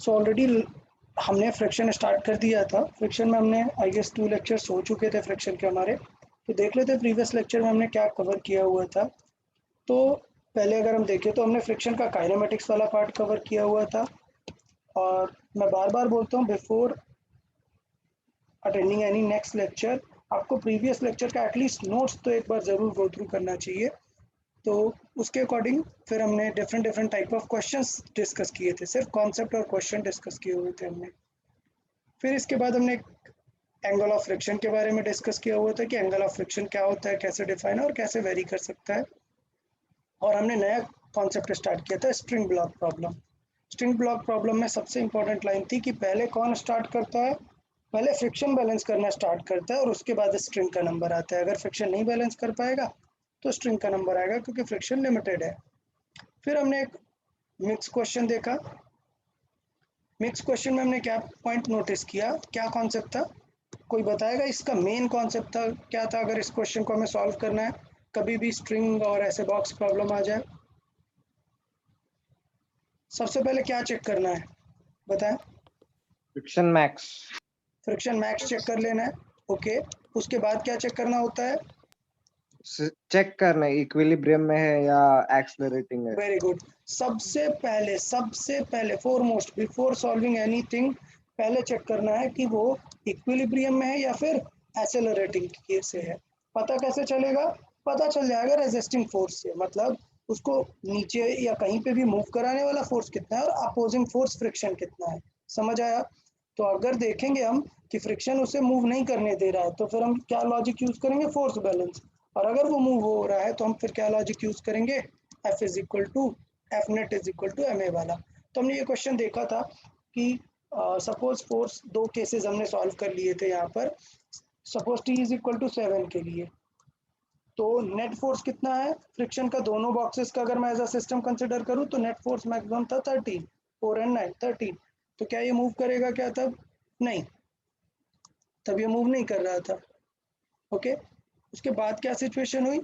So already हमने friction start कर दिया था। फ्रिक्शन में हमने आई गेस 2 लेक्चर्स हो चुके थे फ्रिक्शन के हमारे। तो देख लेते हैं प्रीवियस लेक्चर में हमने क्या कवर किया हुआ था। तो पहले अगर हम देखें तो हमने फ्रिक्शन का काइनेमेटिक्स वाला पार्ट कवर किया हुआ था। और मैं बार-बार बोलता हूँ, before attending any next lecture आपको प्रीवियस लेक्चर का एटलीस्ट नोट्स तो एक बार ज़रूर गो थ्रू करना चाहिए। तो उसके अकॉर्डिंग फिर हमने different different type of questions discuss किए थे, सिर्फ कॉन्सेप्ट और क्वेश्चन डिस्कस किए हुए थे हमने। फिर इसके बाद हमने एंगल ऑफ फ्रिक्शन के बारे में डिस्कस किया हुआ था कि एंगल ऑफ फ्रिक्शन क्या होता है, कैसे डिफाइन है और कैसे वेरी कर सकता है। और हमने नया कॉन्सेप्ट स्टार्ट किया था, string block problem. String block problem में सबसे इंपॉर्टेंट लाइन थी कि पहले कौन स्टार्ट करता है, पहले फ्रिक्शन बैलेंस करना स्टार्ट करता है और उसके बाद स्ट्रिंग का नंबर आता है। अगर फ्रिक्शन नहीं बैलेंस कर पाएगा तो स्ट्रिंग का नंबर आएगा, क्योंकि फ्रिक्शन लिमिटेड है। फिर हमने एक मिक्स क्वेश्चन देखा। मिक्स क्वेश्चन में हमने क्या पॉइंट नोटिस किया, क्या कॉन्सेप्ट था, कोई बताएगा इसका मेन कॉन्सेप्ट था क्या था अगर इस क्वेश्चन को हमें सॉल्व करना है, कभी भी स्ट्रिंग और ऐसे बॉक्स प्रॉब्लम आ जाए। सबसे पहले क्या चेक करना है बताएं? Friction max. Friction max check कर लेना है। ओके, उसके बाद क्या चेक करना होता है? चेक करना इक्विलिब्रियम में है या एक्सेलरेटिंग है। Very good. सबसे पहले फॉरमोस्ट बिफोर सॉल्विंग एनीथिंग, पहले चेक करना है कि वो इक्विलिब्रियम में है या फिर एक्सेलरेटिंग से है। पता कैसे चलेगा? पता चल जाएगा रेजिस्टिंग फोर्स से, मतलब उसको नीचे या कहीं पे भी मूव कराने वाला फोर्स कितना है और अपोजिंग फोर्स फ्रिक्शन कितना है। समझ आया? तो अगर देखेंगे हम कि फ्रिक्शन उसे मूव नहीं करने दे रहा है तो फिर हम क्या लॉजिक यूज करेंगे? Force balance. और अगर वो मूव हो रहा है तो हम फिर क्या लॉजिक यूज करेंगे? F is equal to F net is equal to M A वाला। तो हमने ये क्वेश्चन देखा था कि सपोज फोर्स, दो केसेस हमने सॉल्व कर लिए थे यहाँ पर। Suppose T is equal to 7 के लिए, तो नेट फोर्स कितना है फ्रिक्शन का, दोनों बॉक्सेस का अगर मैं एज अ सिस्टम कंसिडर करूँ तो नेट फोर्स मैक्सिमम था 13, 4 एंड 9 13। तो क्या ये मूव करेगा क्या तब? नहीं, तब ये मूव नहीं कर रहा था। ओके, उसके बाद क्या सिचुएशन हुई?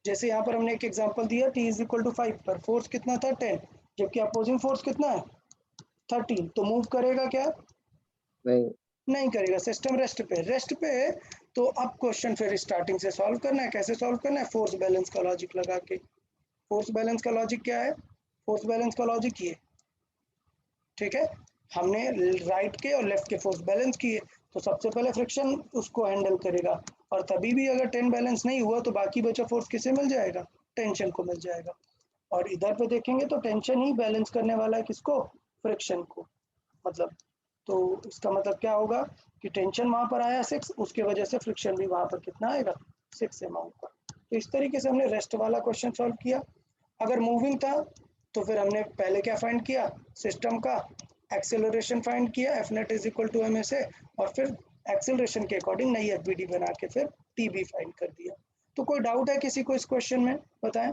जैसे यहाँ पर हमने एक एग्जांपल दिया, t इज इक्वल टू 5 पर फोर्स कितना था 10, जबकि अपोजिंग फोर्स कितना है 13। तो मूव करेगा क्या? नहीं। नहीं करेगा, सिस्टम रेस्ट पे है। तो अब क्वेश्चन फिर स्टार्टिंग से सॉल्व करना है। कैसे सॉल्व करना है? फोर्स बैलेंस का लॉजिक लगा के। फोर्स बैलेंस का लॉजिक क्या है? फोर्स बैलेंस का लॉजिक ये, ठीक है, हमने राइट के और लेफ्ट के फोर्स बैलेंस किए, तो सबसे पहले फ्रिक्शन उसको हैंडल करेगा। और तभी भी अगर 10 बैलेंस नहीं हुआ तो बाकी बचा फोर्स किसे मिल जाएगा? टेंशन को मिल जाएगा। और इधर पे देखेंगे तो टेंशन ही बैलेंस करने वाला है किसको? फ्रिक्शन को। मतलब, तो इसका मतलब क्या होगा कि टेंशन वहां पर आया 6, उसके वजह से फ्रिक्शन भी वहां पर कितना आएगा? 6 अमाउंट का। तो इस तरीके से हमने रेस्ट वाला क्वेश्चन सॉल्व किया। अगर मूविंग था तो फिर हमने पहले क्या फाइंड किया? सिस्टम का एक्सेलरेशन फाइंड किया, F net is equal to M A से, और फिर एक्सेलरेशन के अकॉर्डिंग नई एफ बी डी बना के फिर टी बी फाइंड कर दिया। तो कोई डाउट है किसी को इस क्वेश्चन में? बताएं।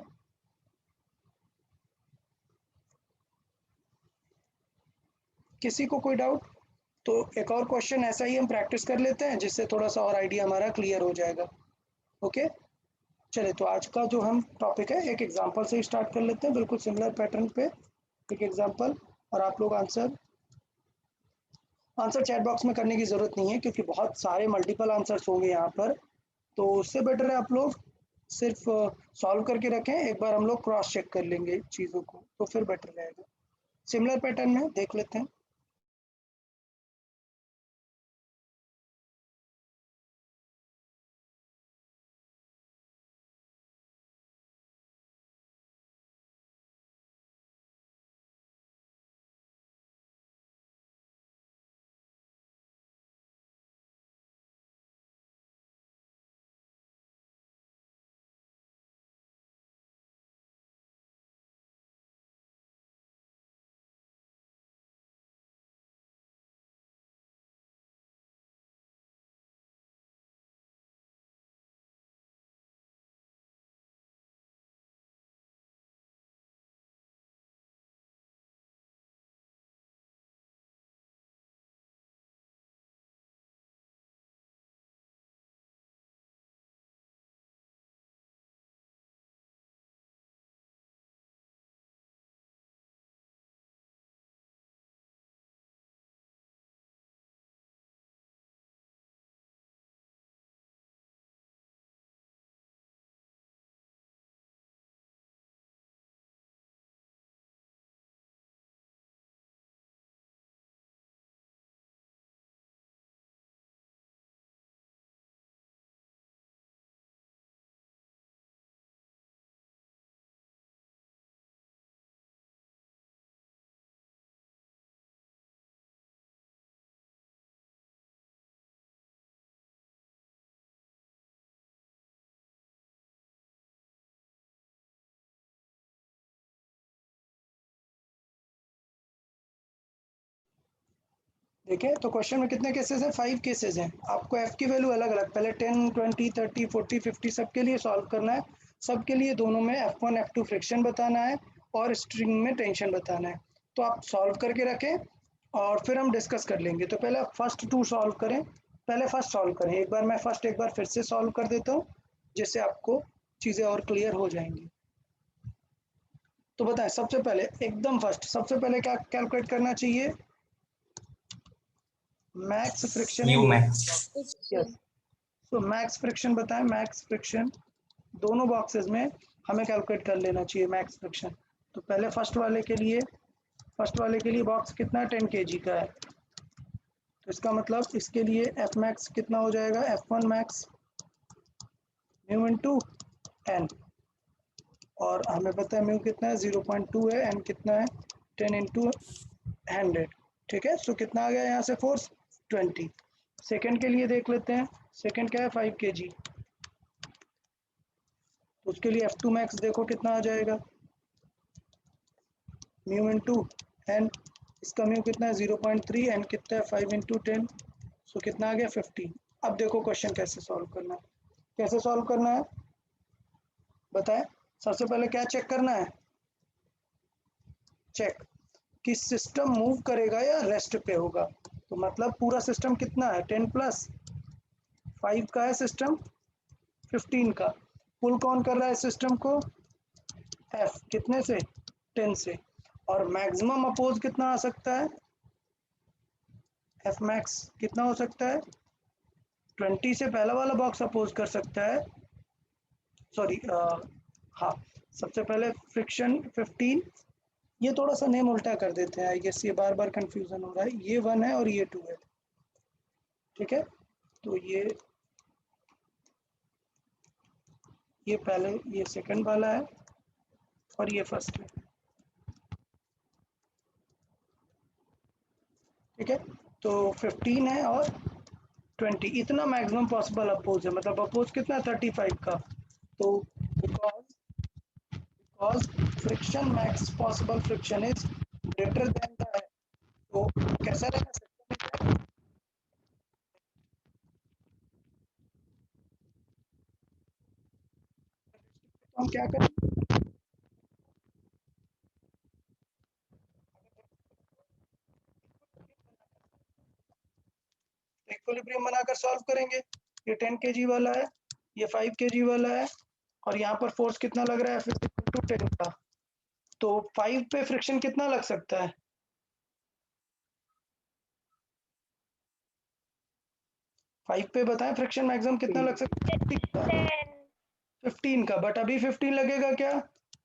किसी को कोई डाउट? तो एक और क्वेश्चन ऐसा ही हम प्रैक्टिस कर लेते हैं, जिससे थोड़ा सा और आइडिया हमारा क्लियर हो जाएगा। ओके, चलिए, तो आज का जो हम टॉपिक है एक एग्जांपल से ही स्टार्ट कर लेते हैं, बिल्कुल सिमिलर पैटर्न पे एक एग्जांपल। और आप लोग आंसर आंसर चैट बॉक्स में करने की ज़रूरत नहीं है, क्योंकि बहुत सारे मल्टीपल आंसर्स होंगे यहाँ पर। तो उससे बेटर है आप लोग सिर्फ सॉल्व करके रखें, एक बार हम लोग क्रॉस चेक कर लेंगे चीज़ों को, तो फिर बेटर रहेगा। सिमिलर पैटर्न में देख लेते हैं। ठीक है, तो क्वेश्चन में कितने केसेस हैं? 5 केसेस हैं। आपको एफ की वैल्यू अलग अलग पहले 10, 20, 30, 40, 50 सबके लिए सॉल्व करना है। सबके लिए दोनों में F1 F2 फ्रिक्शन बताना है और स्ट्रिंग में टेंशन बताना है। तो आप सॉल्व करके रखें और फिर हम डिस्कस कर लेंगे। तो पहले आप फर्स्ट टू सॉल्व करें, पहले फर्स्ट सॉल्व करें। एक बार मैं फर्स्ट एक बार फिर से सॉल्व कर देता हूँ जिससे आपको चीज़ें और क्लियर हो जाएंगी। तो बताएं, सबसे पहले एकदम फर्स्ट सबसे पहले क्या कैलकुलेट करना चाहिए? मैक्स फ्रिक्शन इन म्यू बोथ। मैक्स। यस, तो मैक्स फ्रिक्शन बताएं। मैक्स फ्रिक्शन दोनों बॉक्सेस में हमें कैलकुलेट कर लेना चाहिए मैक्स फ्रिक्शन। तो पहले फर्स्ट वाले के लिए बॉक्स कितना 10 kg का है, तो इसका मतलब इसके लिए एफ मैक्स कितना हो जाएगा? F1 max mu into N, और हमें पता है म्यू कितना है 0.2 है, एन कितना है 10 इंटू 100। ठीक है, सो कितना आ गया यहाँ से फोर्स? 20। सेकेंड के लिए देख लेते हैं, सेकेंड क्या है 5 kg, तो उसके लिए F2 मैक्स देखो कितना आ जाएगा, म्यू इंटू एन। इसका म्यू कितना है 0.3, एन कितना है 5 इंटू 10, सो कितना आ गया 15। अब देखो क्वेश्चन कैसे सॉल्व करना है। कैसे सॉल्व करना है बताएं। सबसे पहले क्या चेक करना है? चेक कि सिस्टम मूव करेगा या रेस्ट पे होगा। तो मतलब पूरा सिस्टम कितना है? 10 प्लस 5 का है सिस्टम, 15 का। पुल कौन कर रहा है सिस्टम को? एफ कितने से? 10 से। और मैक्सिमम अपोज कितना आ सकता है? एफ मैक्स कितना हो सकता है? 20 से पहला वाला बॉक्स अपोज कर सकता है, सॉरी हाँ, सबसे पहले फ्रिक्शन 15। ये थोड़ा सा नेम उल्टा कर देते हैं, आई गेस ये बार बार कंफ्यूजन हो रहा है। ये 1 है और ये 2 है। ठीक है, तो ये पहले, ये सेकंड वाला है और ये फर्स्ट है। ठीक है, तो 15 है और 20, इतना मैक्सिमम पॉसिबल अपोज है। मतलब अपोज कितना 35 का। तो because friction max possible friction is greater than the, तो कैसा रहेगा सिस्टम में? तो हम क्या करें, इक्विलिब्रियम बनाकर सॉल्व करेंगे। ये 10 kg वाला है, ये 5 kg वाला है, और यहाँ पर फोर्स कितना लग रहा है? F टू 10 का। तो 5 पे फ्रिक्शन कितना लग सकता है? 5 पे बताएं फ्रिक्शन मैक्सिमम कितना लग सकता है? 15 का। 15 का, बट अभी 15 लगेगा क्या?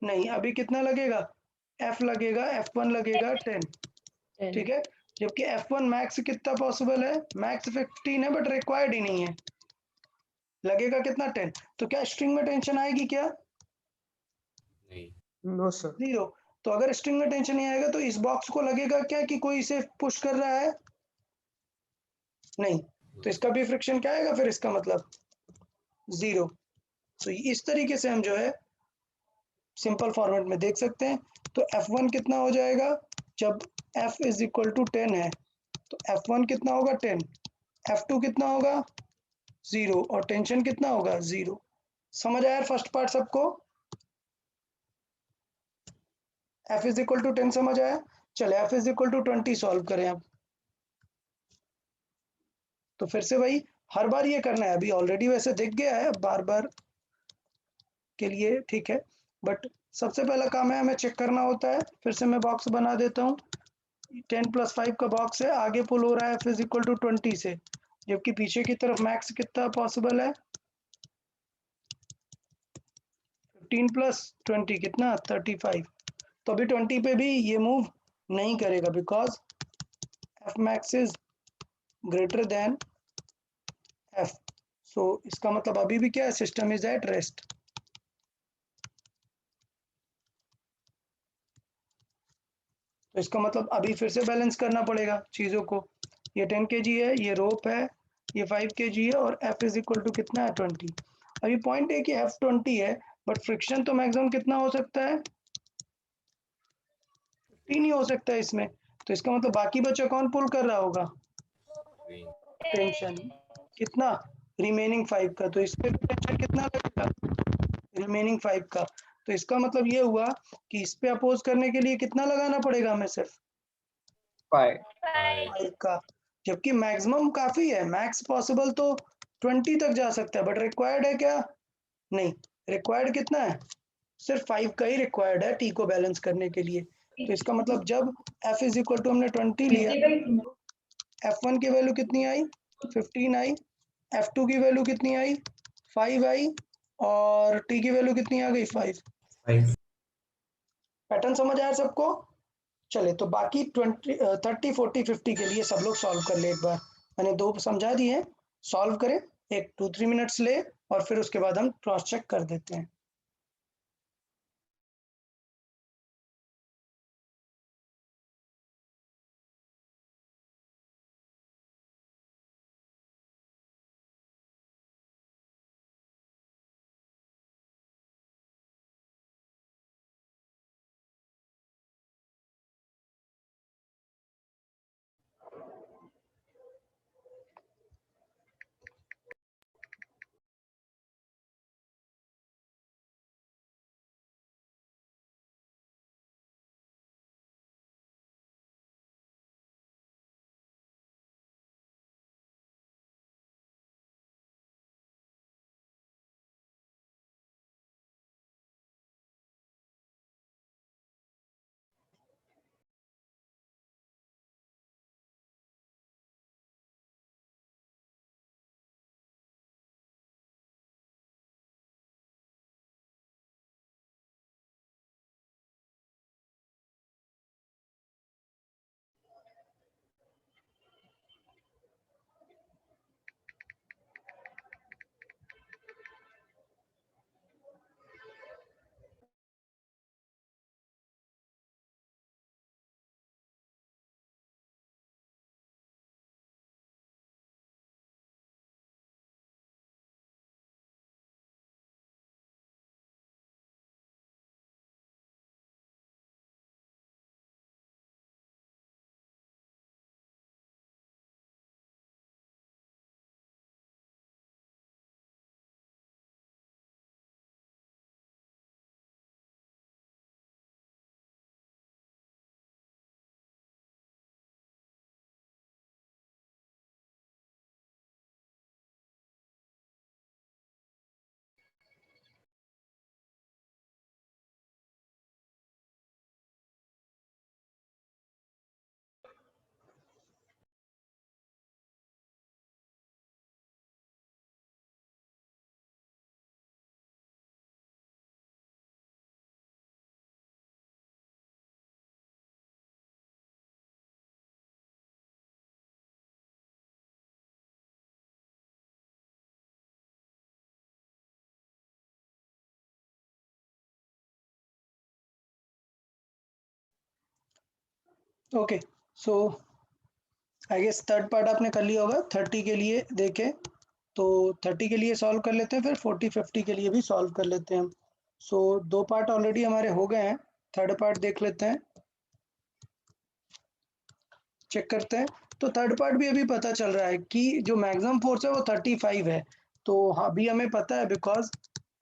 नहीं, अभी कितना लगेगा? F लगेगा, F1 लगेगा 10। ठीक है, जबकि F1 मैक्स कितना पॉसिबल है? मैक्स 15 है बट रिक्वायर्ड ही नहीं है। लगेगा कितना? 10। तो क्या स्ट्रिंग में टेंशन आएगी क्या? नहीं। No sir. जीरो। तो अगर स्ट्रिंग में टेंशन नहीं आएगा तो इस बॉक्स को लगेगा क्या कि कोई इसे पुश कर रहा है? नहीं। तो इसका भी फ्रिक्शन क्या आएगा फिर? इसका मतलब जीरो। तो इस तरीके से हम जो है सिंपल फॉर्मेट में देख सकते हैं। तो F1 कितना हो जाएगा जब F इज इक्वल टू 10 है? तो F1 कितना होगा 10, F2 कितना होगा 0, और टेंशन कितना होगा 0। समझ आया फर्स्ट पार्ट सबको? F इज इक्वल टू 10 समझ आया? चले F is equal to 20 solve करें अब। तो फिर से वही हर बार ये करना है, अभी ऑलरेडी वैसे दिख गया है, बार बार के लिए ठीक है, बट सबसे पहला काम है हमें चेक करना होता है। फिर से मैं बॉक्स बना देता हूँ। 10 प्लस 5 का बॉक्स है, आगे पुल हो रहा है F इज इक्वल टू 20 से, जबकि पीछे की तरफ मैक्स कितना पॉसिबल है? 15 प्लस 20 कितना 35। तो अभी 20 पे भी ये मूव नहीं करेगा because F max is greater than F। सो इसका मतलब अभी भी क्या है? System is at rest. तो इसका मतलब अभी फिर से बैलेंस करना पड़ेगा चीज़ों को। ये 10 kg है, ये रोप है, ये 5 kg है, और F इज इक्वल टू कितना है 20। अभी पॉइंट है कि F 20 है बट फ्रिक्शन तो मैक्सिमम कितना हो सकता है? 15 ही हो सकता है इसमें। तो इसका मतलब बाकी बच्चा कौन पुल कर रहा होगा? Green. टेंशन कितना, रिमेनिंग 5 का, तो इस पे टेंशन कितना लगेगा, रिमेनिंग 5 का। तो इसका मतलब ये हुआ कि इस पे अपोज करने के लिए कितना लगाना पड़ेगा हमें, सिर्फ 5. 5 का, जबकि मैक्सिमम काफी है, मैक्स पॉसिबल तो 20 तक जा सकता है, बट रिक्वायर्ड है क्या, नहीं, रिक्वायर्ड कितना है, सिर्फ 5 का ही रिक्वायर्ड है टी को बैलेंस करने के लिए। तो इसका मतलब जब f इज इक्वल टू हमने 20 लिया, f1 की वैल्यू कितनी आई, 15 आई, f2 की वैल्यू कितनी आई, 5 आई, और t की वैल्यू कितनी आ गई, 5। 5. पैटर्न समझ आया सबको। चले तो बाकी 20 30 40 50 के लिए सब लोग सॉल्व कर ले, एक बार मैंने 2 समझा दिए, सॉल्व करें, एक 2-3 मिनट्स ले, और फिर उसके बाद हम क्रॉस चेक कर देते हैं। Okay, so I guess third part आपने कर लिया होगा। 30 के लिए देखें तो 30 के लिए सॉल्व कर लेते हैं, फिर 40-50 के लिए भी सॉल्व कर लेते हैं। सो 2 पार्ट ऑलरेडी हमारे हो गए हैं, थर्ड पार्ट देख लेते हैं, चेक करते हैं। तो थर्ड पार्ट भी अभी पता चल रहा है कि जो मैक्सिमम फोर्स है वो 35 है। तो अभी हमें पता है बिकॉज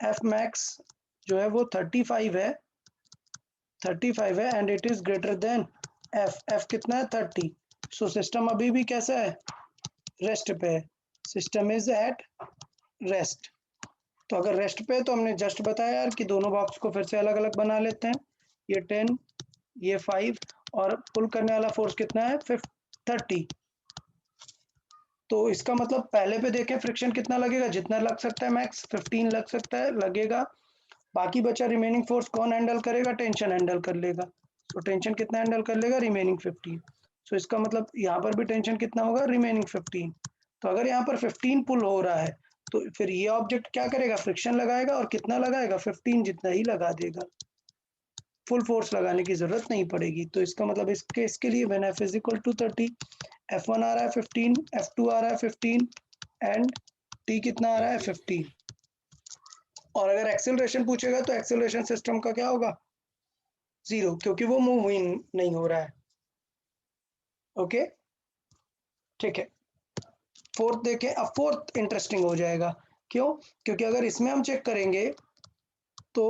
एफ मैक्स जो है वो 35 है, 35 है, and it is greater than F. F कितना है, 30। सो सिस्टम अभी भी कैसा है, रेस्ट पे है, सिस्टम इज एट रेस्ट। तो अगर रेस्ट पे है तो हमने जस्ट बताया यार कि दोनों बॉक्स को फिर से अलग अलग बना लेते हैं, ये 10, ये 5, और पुल करने वाला फोर्स कितना है, 30। तो इसका मतलब पहले पे देखें फ्रिक्शन कितना लगेगा, जितना लग सकता है मैक्स 15 लग सकता है, लगेगा। बाकी बचा रिमेनिंग फोर्स कौन हैंडल करेगा, टेंशन हैंडल कर लेगा। तो टेंशन कितना हैंडल कर लेगा, रिमेनिंग 15। सो इसका मतलब यहाँ पर भी टेंशन कितना होगा, रिमेनिंग 15। तो अगर यहाँ पर 15 पुल हो रहा है तो फिर ये ऑब्जेक्ट क्या करेगा, फ्रिक्शन लगाएगा, और कितना लगाएगा, 15 जितना ही लगा देगा, फुल फोर्स लगाने की जरूरत नहीं पड़ेगी। तो इसका मतलब इस केस के लिए when f is equal to 30, f1 आ रहा है 15, f2 आ रहा है 15, एंड t कितना आ रहा है, 15। और अगर एक्सेलरेशन पूछेगा तो एक्सेलरेशन सिस्टम का क्या होगा, 0, क्योंकि वो मूव नहीं हो रहा है। ओके, ठीक है। फोर्थ देखें, अब फोर्थ इंटरेस्टिंग हो जाएगा। क्यों? क्योंकि अगर इसमें हम चेक करेंगे तो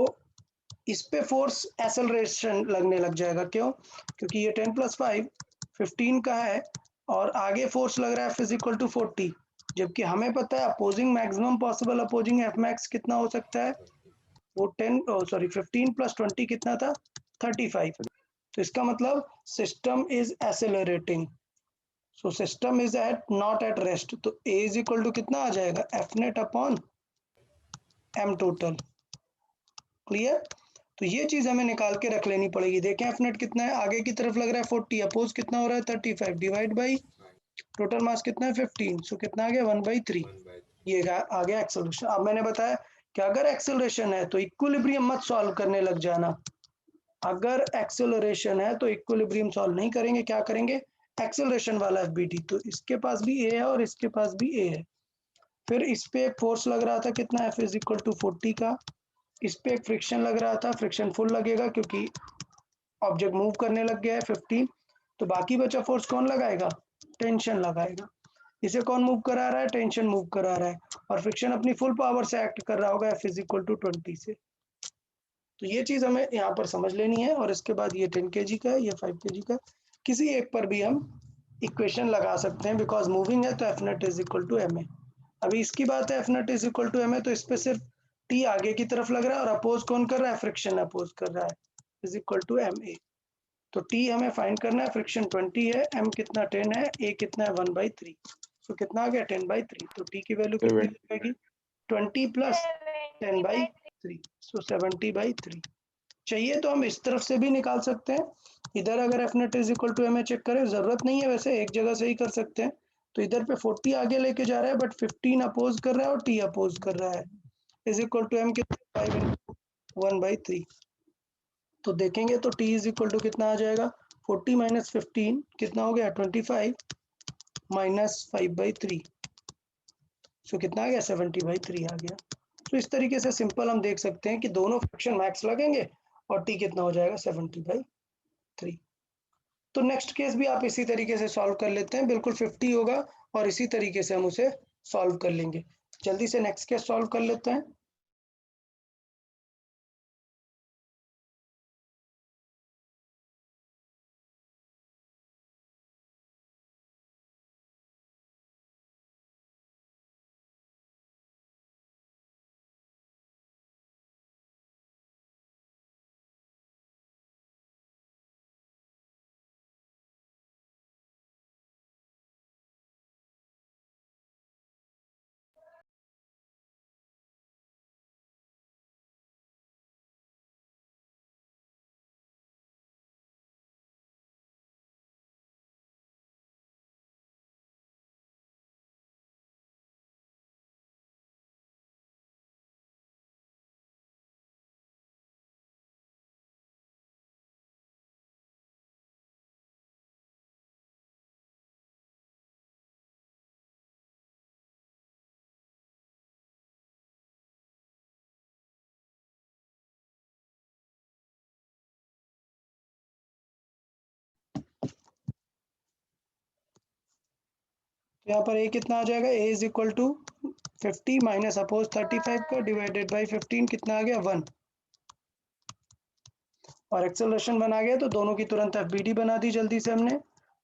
इस पे फोर्स एक्सेलरेशन लगने लग जाएगा। क्यों? क्योंकि ये 10 + 5 15 का है और आगे फोर्स लग रहा है फिजिकल टू 40, जबकि हमें पता है opposing maximum possible opposing F max कितना हो सकता है, वो 15 + 20 कितना था, 35। तो इसका मतलब system is accelerating, so system is at not at rest. तो ए इज इक्वल टू कितना आ जाएगा, F net upon M total. Clear? तो ये चीज हमें निकाल के रख लेनी पड़ेगी। देखें एफ नेट कितना है, आगे की तरफ लग रहा है 40, अपोज कितना हो रहा है 35, डिवाइड बाई टोटल मास कितना है 15, सो कितना आ गया 1/3। 1/3। ये आ गया एक्सेलरेशन। अब मैंने बताया कि अगर एक्सेलरेशन है तो इक्विलिब्रियम मत सॉल्व करने लग जाना। अगर एक्सेलरेशन है तो इक्विलिब्रियम सॉल्व नहीं करेंगे, क्या करेंगे, एक्सेलरेशन वाला एफबीटी। तो इसके पास भी ए है और इसके पास भी ए है। फिर इस पे एक फोर्स लग रहा था कितना, एफ इज इक्वल टू 40 का। इस पे एक फ्रिक्शन लग रहा था, फ्रिक्शन फुल लगेगा क्योंकि ऑब्जेक्ट मूव करने लग गया है 15। तो बाकी बचा फोर्स कौन लगाएगा, टेंशन लगाएगा। इसे कौन मूव करा रहा है, टेंशन मूव करा रहा है, और फ्रिक्शन अपनी फुल पावर से एक्ट कर रहा होगा एफ इज इक्वल टू 20 से। तो ये चीज हमें यहाँ पर समझ लेनी है। और इसके बाद ये 10 kg का है, ये 5 kg का, किसी एक पर भी हम इक्वेशन लगा सकते हैं, बिकॉज मूविंग है तो F net is equal to M A. अभी इसकी बात है F net is equal to M A, तो इस पे सिर्फ टी आगे की तरफ लग रहा है और अपोज कौन कर रहा है, फ्रिक्शन अपोज कर रहा है, is equal to M A. तो टी हमें फाइंड करना है, फ्रिक्शन 20 है, एम कितना 10 है, ए कितना है 1/3। सो कितना आ गया 10/3। तो टी की वैल्यू कितनी लगेगी, 20 + 10/3, सो 70/3। चाहिए तो हम इस तरफ से भी निकाल सकते हैं। इधर अगर F net is equal to M A check करें, जरूरत नहीं है वैसे, एक जगह से ही कर सकते हैं। तो इधर पे 40 आगे लेके जा रहा है, बट 15 अपोज कर रहा है और टी अपोज कर रहा है, इज इक्वल टू एम कितना 5 × 1/3। तो देखेंगे तो टी इज इक्वल टू कितना आ जाएगा, 40 - 15 कितना हो गया 25 - 5/3, सो कितना आ गया 70/3 आ गया। तो इस तरीके से सिंपल हम देख सकते हैं कि दोनों फ्रिक्शन मैक्स लगेंगे और टी कितना हो जाएगा 70/3। तो नेक्स्ट केस भी आप इसी तरीके से सॉल्व कर लेते हैं, बिल्कुल 50 होगा और इसी तरीके से हम उसे सॉल्व कर लेंगे। जल्दी से नेक्स्ट केस सॉल्व कर लेते हैं। तो यहाँ पर ए कितना आ जाएगा, A is equal to 50 minus अपोज 35 का डिवाइडेड बाई 15 कितना आ गया 1, और एक्सेलरेशन बना गया तो दोनों की तुरंत एफबीडी बना दी जल्दी से हमने।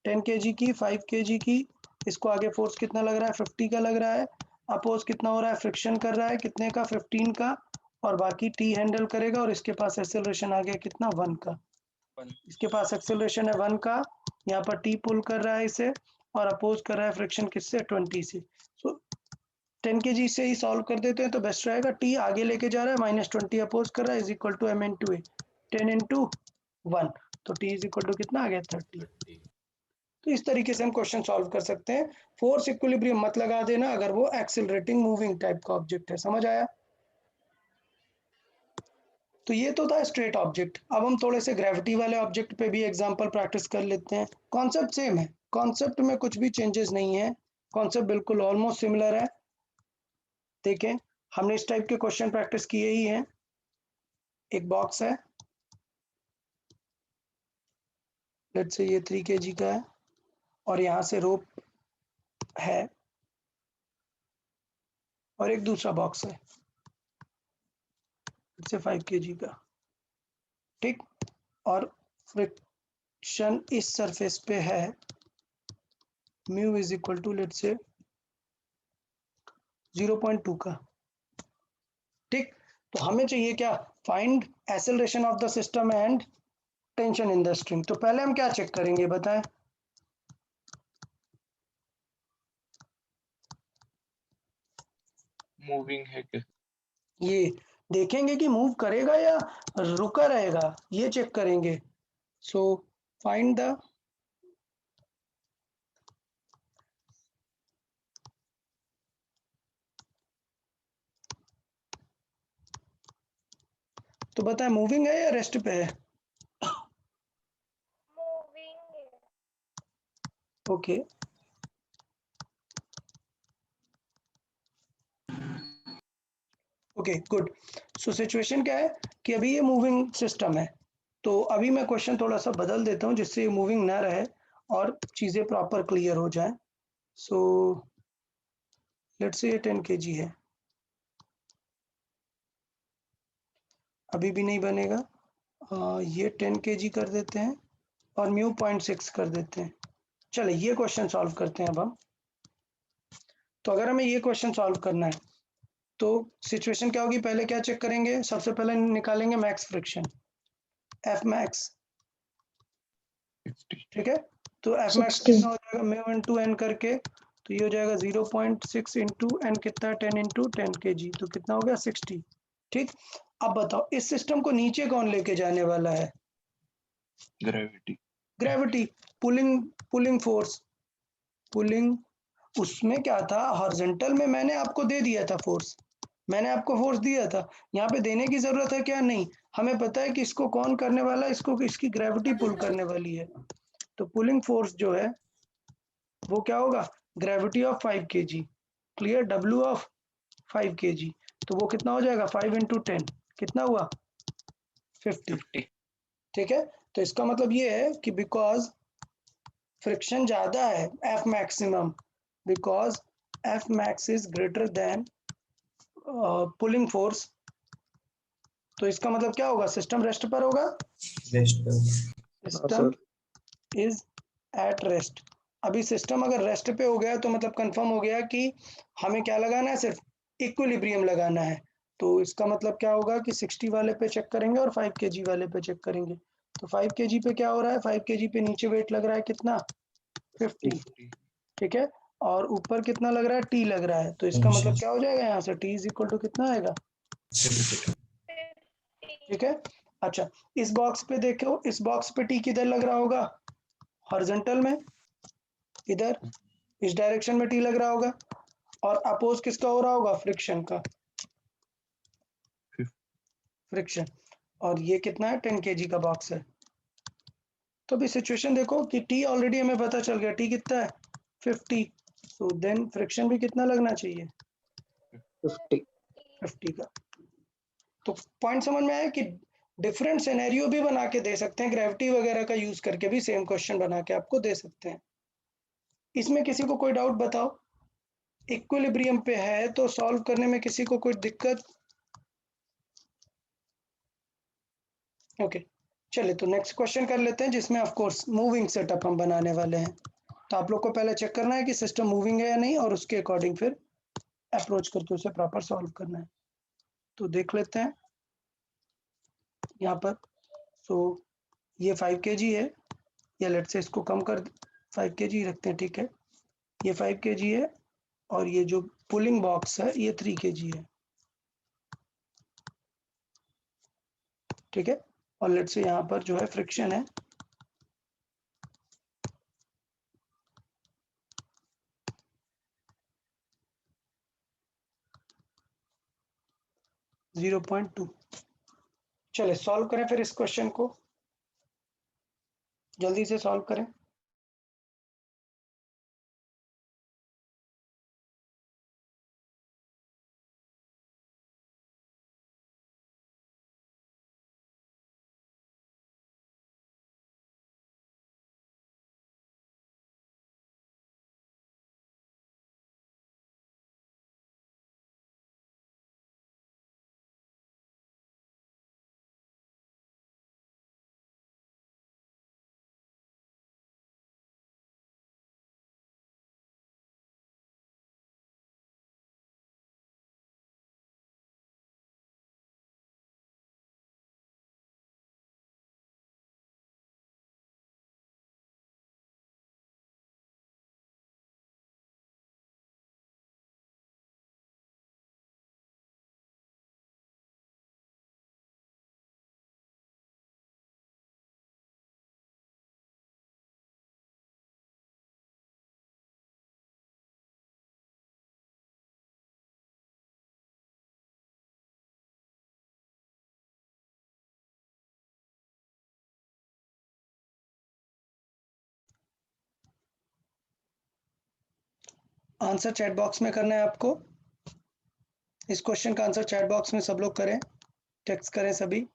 10 kg की, 5 kg की, इसको आगे फोर्स कितना लग रहा है 50 का लग रहा है, अपोज कितना हो रहा है, फ्रिक्शन कर रहा है कितने का 15 का, और बाकी टी हैंडल करेगा, और इसके पास एक्सेलरेशन आ गया कितना 1 का, इसके पास एक्सेलरेशन है 1 का, यहाँ पर टी पुल कर रहा है इसे और अपोज कर रहा है फ्रिक्शन किससे 20 से। सो 10 kg से ही सॉल्व कर देते हैं तो बेस्ट रहेगा। टी आगे लेके जा रहा है, -20 अपोज कर रहा है, is equal to M into A, 10 × 1, तो टी इज इक्वल टू कितना आ गया 30। 30। तो इस तरीके से हम क्वेश्चन सॉल्व कर सकते हैं। फोर्स इक्विलिब्रियम मत लगा देना अगर वो एक्सिलरेटिंग मूविंग टाइप का ऑब्जेक्ट है। समझ आया? तो ये तो था स्ट्रेट ऑब्जेक्ट। अब हम थोड़े से ग्रेविटी वाले ऑब्जेक्ट पे भी एग्जांपल प्रैक्टिस कर लेते हैं। कॉन्सेप्ट सेम है, कॉन्सेप्ट में कुछ भी चेंजेस नहीं है, कॉन्सेप्ट बिल्कुल ऑलमोस्ट सिमिलर है। देखें हमने इस टाइप के क्वेश्चन प्रैक्टिस किए ही हैं। एक बॉक्स है, लेट्स से ये 3 kg का है और यहाँ से रोप है और एक दूसरा बॉक्स है से 5 kg का, ठीक। और फ्रिक्शन इस सरफेस पे है mu is equal to let's say 0.2 का, ठीक। तो हमें चाहिए क्या, find acceleration of the system and tension in the string. तो पहले हम क्या चेक करेंगे बताएं, मूविंग है क्या? ये देखेंगे कि मूव करेगा या रुका रहेगा, ये चेक करेंगे। सो फाइंड द तो बताएं मूविंग है या रेस्ट पे है। Okay okay good. So situation क्या है कि अभी ये मूविंग सिस्टम है, तो अभी मैं क्वेश्चन थोड़ा सा बदल देता हूँ जिससे ये मूविंग ना रहे और चीज़ें प्रॉपर क्लियर हो जाए। सो लेट्स से ये 10 kg है, अभी भी नहीं बनेगा। ये 10 kg कर देते हैं और म्यू 0.6 कर देते हैं। चले ये क्वेश्चन सॉल्व करते हैं अब हम। तो अगर हमें ये क्वेश्चन सॉल्व करना है तो सिचुएशन क्या होगी, पहले क्या चेक करेंगे, सबसे पहले निकालेंगे मैक्स फ्रिक्शन एफ मैक्स, 60। ठीक है। तो एफ मैक्स 60 कितना हो जाएगा म्यू इंटू एन करके, तो ये हो जाएगा 0.6 इंटू एन कितना 10 इंटू 10 kg, तो कितना हो गया 60, ठीक। अब बताओ इस सिस्टम को नीचे कौन लेके जाने वाला है, gravity. Gravity, pulling pulling force, pulling. उसमें क्या था, हॉरिजॉन्टल में मैंने आपको दे दिया था फोर्स, मैंने आपको फोर्स दिया था, यहाँ पे देने की जरूरत है क्या, नहीं। हमें पता है कि इसको कौन करने वाला है, इसको इसकी ग्रेविटी पुल करने वाली है। तो पुलिंग फोर्स जो है वो क्या होगा, gravity of 5 kg, clear, W of 5 kg, तो वो कितना हो जाएगा 5 इंटू 10 कितना हुआ 50, 50। ठीक है। तो इसका मतलब ये है कि बिकॉज फ्रिक्शन ज्यादा है F maximum, because F max is greater than pulling force, तो इसका मतलब क्या होगा, सिस्टम रेस्ट पर होगा, रेस्ट पे होगा। हाँ system sir. Is at rest. अभी सिस्टम अगर रेस्ट पे हो गया तो मतलब कंफर्म हो गया कि हमें क्या लगाना है, सिर्फ इक्विलिब्रियम लगाना है। तो इसका मतलब क्या होगा कि 60 वाले पे चेक करेंगे और 5 kg वाले पे चेक करेंगे। तो 5 kg पे क्या हो रहा है, 5 kg पे नीचे वेट लग रहा है कितना 50, 50। ठीक है। और ऊपर कितना लग रहा है, टी लग रहा है, तो इसका मतलब क्या हो जाएगा, यहाँ से टी इज इक्वल टू कितना आएगा, ठीक है। अच्छा इस बॉक्स पे देखो, इस बॉक्स पे टी किधर लग रहा होगा, हॉरिजॉन्टल में, इधर इस डायरेक्शन में टी लग रहा होगा, और अपोज किसका हो रहा होगा, फ्रिक्शन का, फ्रिक्शन। और ये कितना है 10 kg का बॉक्स है। तो अभी सिचुएशन देखो कि टी ऑलरेडी हमें पता चल गया, टी कितना है 50, सो देन फ्रिक्शन भी कितना लगना चाहिए 50। 50 का। तो पॉइंट समझ में आया कि डिफरेंट सिनेरियो भी बना के दे सकते हैं, ग्रेविटी वगैरह का यूज करके भी सेम क्वेश्चन बना के आपको दे सकते हैं। इसमें किसी को कोई डाउट बताओ, इक्विलिब्रियम पे है तो सॉल्व करने में किसी को कोई दिक्कत, ओके। चलिए तो नेक्स्ट क्वेश्चन कर लेते हैं जिसमें ऑफ कोर्स मूविंग सेटअप हम बनाने वाले हैं। तो आप लोग को पहले चेक करना है कि सिस्टम मूविंग है या नहीं, और उसके अकॉर्डिंग फिर अप्रोच करके उसे प्रॉपर सॉल्व करना है। तो देख लेते हैं यहाँ पर। सो ये 5 kg है, या लेट से इसको कम कर 5 kg रखते हैं, ठीक है। ये 5 kg है और ये जो पुलिंग बॉक्स है ये 3 kg है, ठीक है। और लेट से यहाँ पर जो है फ्रिक्शन है 0.2। चले सॉल्व करें फिर इस क्वेश्चन को, जल्दी से सॉल्व करें। आंसर चैट बॉक्स में करना है आपको। इस क्वेश्चन का आंसर चैट बॉक्स में सब लोग करें, टेक्स्ट करें सभी।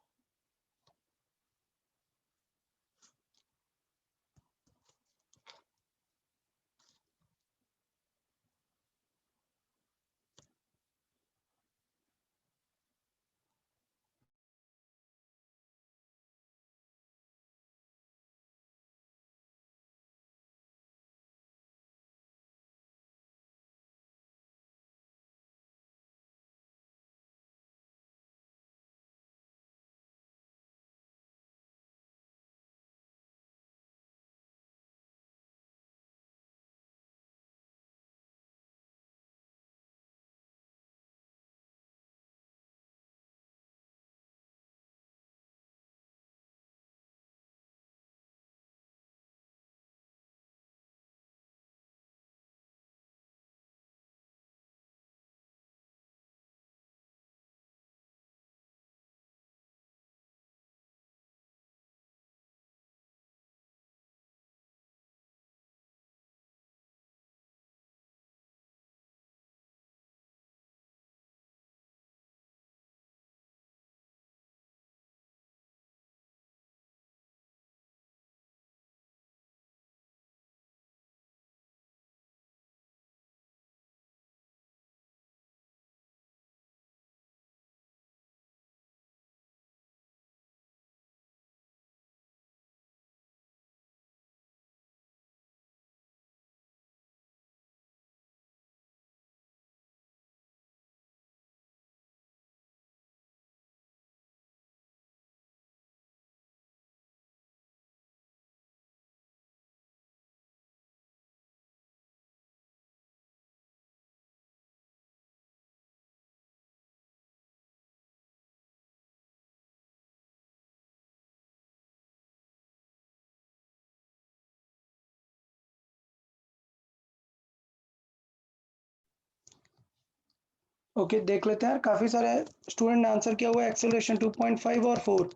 ओके, देख लेते हैं। काफी सारे स्टूडेंट ने आंसर किया हुआ है एक्सेलरेशन 2.5 और 4।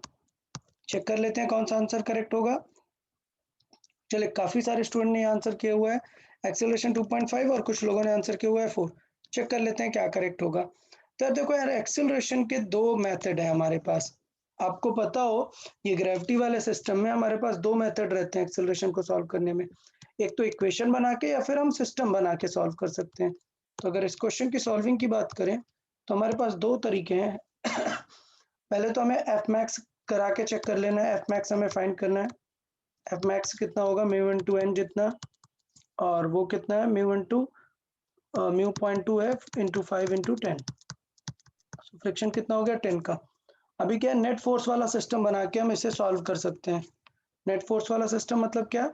चेक कर लेते हैं कौन सा आंसर करेक्ट होगा। चलिए, काफी सारे स्टूडेंट ने आंसर किया हुआ है एक्सेलरेशन 2.5 और कुछ लोगों ने आंसर किया हुआ है 4। चेक कर लेते हैं क्या करेक्ट होगा। तो यार देखो यार, एक्सेलरेशन के दो मेथड है हमारे पास। आपको पता हो, ये ग्रेविटी वाले सिस्टम में हमारे पास दो मेथड रहते हैं एक्सेलरेशन को सॉल्व करने में। एक तो इक्वेशन बना के या फिर हम सिस्टम बना के सॉल्व कर सकते हैं। तो अगर इस क्वेश्चन की सॉल्विंग की बात करें तो हमारे पास दो तरीके हैं। पहले तो हमें एफ मैक्स करा के चेक कर लेना है। एफ मैक्स हमें फाइंड करना है। एफ मैक्स कितना होगा, म्यू इंटू एन जितना, और वो कितना है, म्यू इंटू म्यू 0.2 है इंटू 5 इंटू 10। फ्रिक्शन कितना हो गया, 10 का। अभी क्या है, नेट फोर्स वाला सिस्टम बना के हम इसे सॉल्व कर सकते हैं। नेट फोर्स वाला सिस्टम मतलब क्या,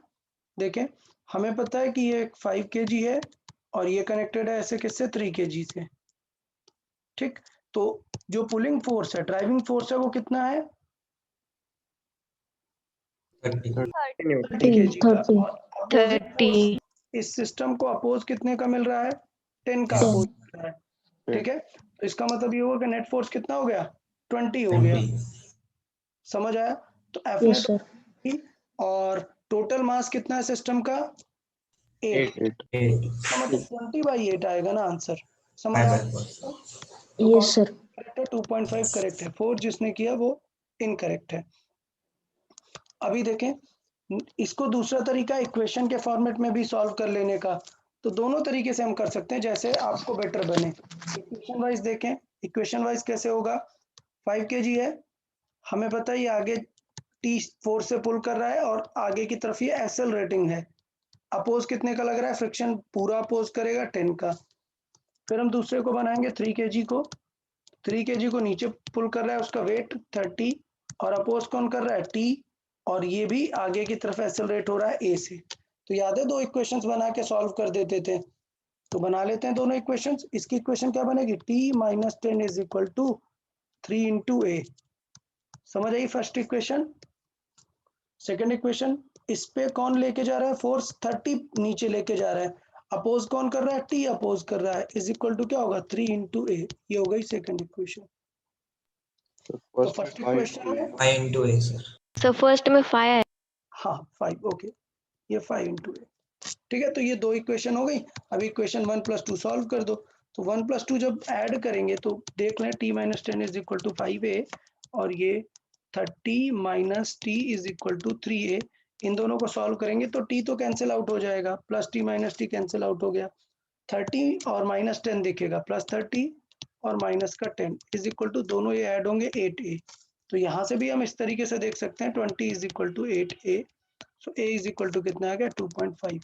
देखें, हमें पता है कि ये 5 kg है और ये कनेक्टेड है ऐसे किससे, 3 kg से। ठीक, तो जो पुलिंग फोर्स है, ड्राइविंग फोर्स है, वो कितना है, 30 30 kg का। और अपोजिंग फोर्स इस सिस्टम को अपोज कितने का मिल रहा है, 10 का अपोज मिल रहा है। ठीक है, तो इसका मतलब ये होगा कि नेट फोर्स कितना हो गया, 20 हो गया। समझ आया। तो एफ यस नेट सर। और टोटल मास कितना है सिस्टम का, 8। 8 इसका मतलब 20/8 आएगा ना आंसर। समझ आया। तो कौन यस सर। करेक्ट है, 2.5 करेक्ट है, 4 जिसने किया वो इनकरेक्ट है। अभी देखें, इसको दूसरा तरीका इक्वेशन के फॉर्मेट में भी सॉल्व कर लेने का। तो दोनों तरीके से हम कर सकते हैं, जैसे आपको बेटर बने। इक्वेशन वाइज देखें, इक्वेशन वाइज कैसे होगा, 5 kg है, हमें पता है ये आगे टी फोर्स से पुल कर रहा है और आगे की तरफ ये एसएल रेटिंग है। अपोज कितने का लग रहा है, फ्रिक्शन पूरा अपोज करेगा 10 का। फिर हम दूसरे को बनाएंगे 3 kg को। 3 kg को नीचे पुल कर रहा है, उसका वेट 30, और अपोज कौन कर रहा है, टी, और ये भी आगे की तरफ एक्सेलरेट हो रहा है ए से। तो याद है, दो इक्वेशंस बना के सॉल्व कर देते थे। तो बना लेते हैं दोनों इक्वेशंस। इसकी इक्वेशन क्या बनेगी, T minus 10 is equal to 3 into A. समझ आई फर्स्ट इक्वेशन। सेकेंड इक्वेशन, इस पे कौन लेके जा रहा है, फोर्स 30 नीचे लेके जा रहा है, अपोज कौन कर रहा है, टी अपोज कर रहा है, इज इक्वल टू क्या होगा, 3 इंटू ए। ये हो गई सेकेंड इक्वेशन। तो फर्स्ट इक्वेशन में 5 into a, sir. Sir first में 5 है। हाँ 5, ओके, ये 5 इंटू ए। ठीक है, तो ये दो इक्वेशन हो गई। अब इक्वेशन 1 + 2 सॉल्व कर दो। तो 1 + 2 जब ऐड करेंगे तो देख लें t - 10 = 5a और ये 30 - t = 3a। इन दोनों को सॉल्व करेंगे तो t तो कैंसिल आउट हो जाएगा, plus t - t cancel out हो गया, 30 और -10 दिखेगा, +30 और -10 = दोनों ये ऐड होंगे 8a। तो यहाँ से भी हम इस तरीके से देख सकते हैं 20 = 8a। सो a = कितना आ गया 2.5।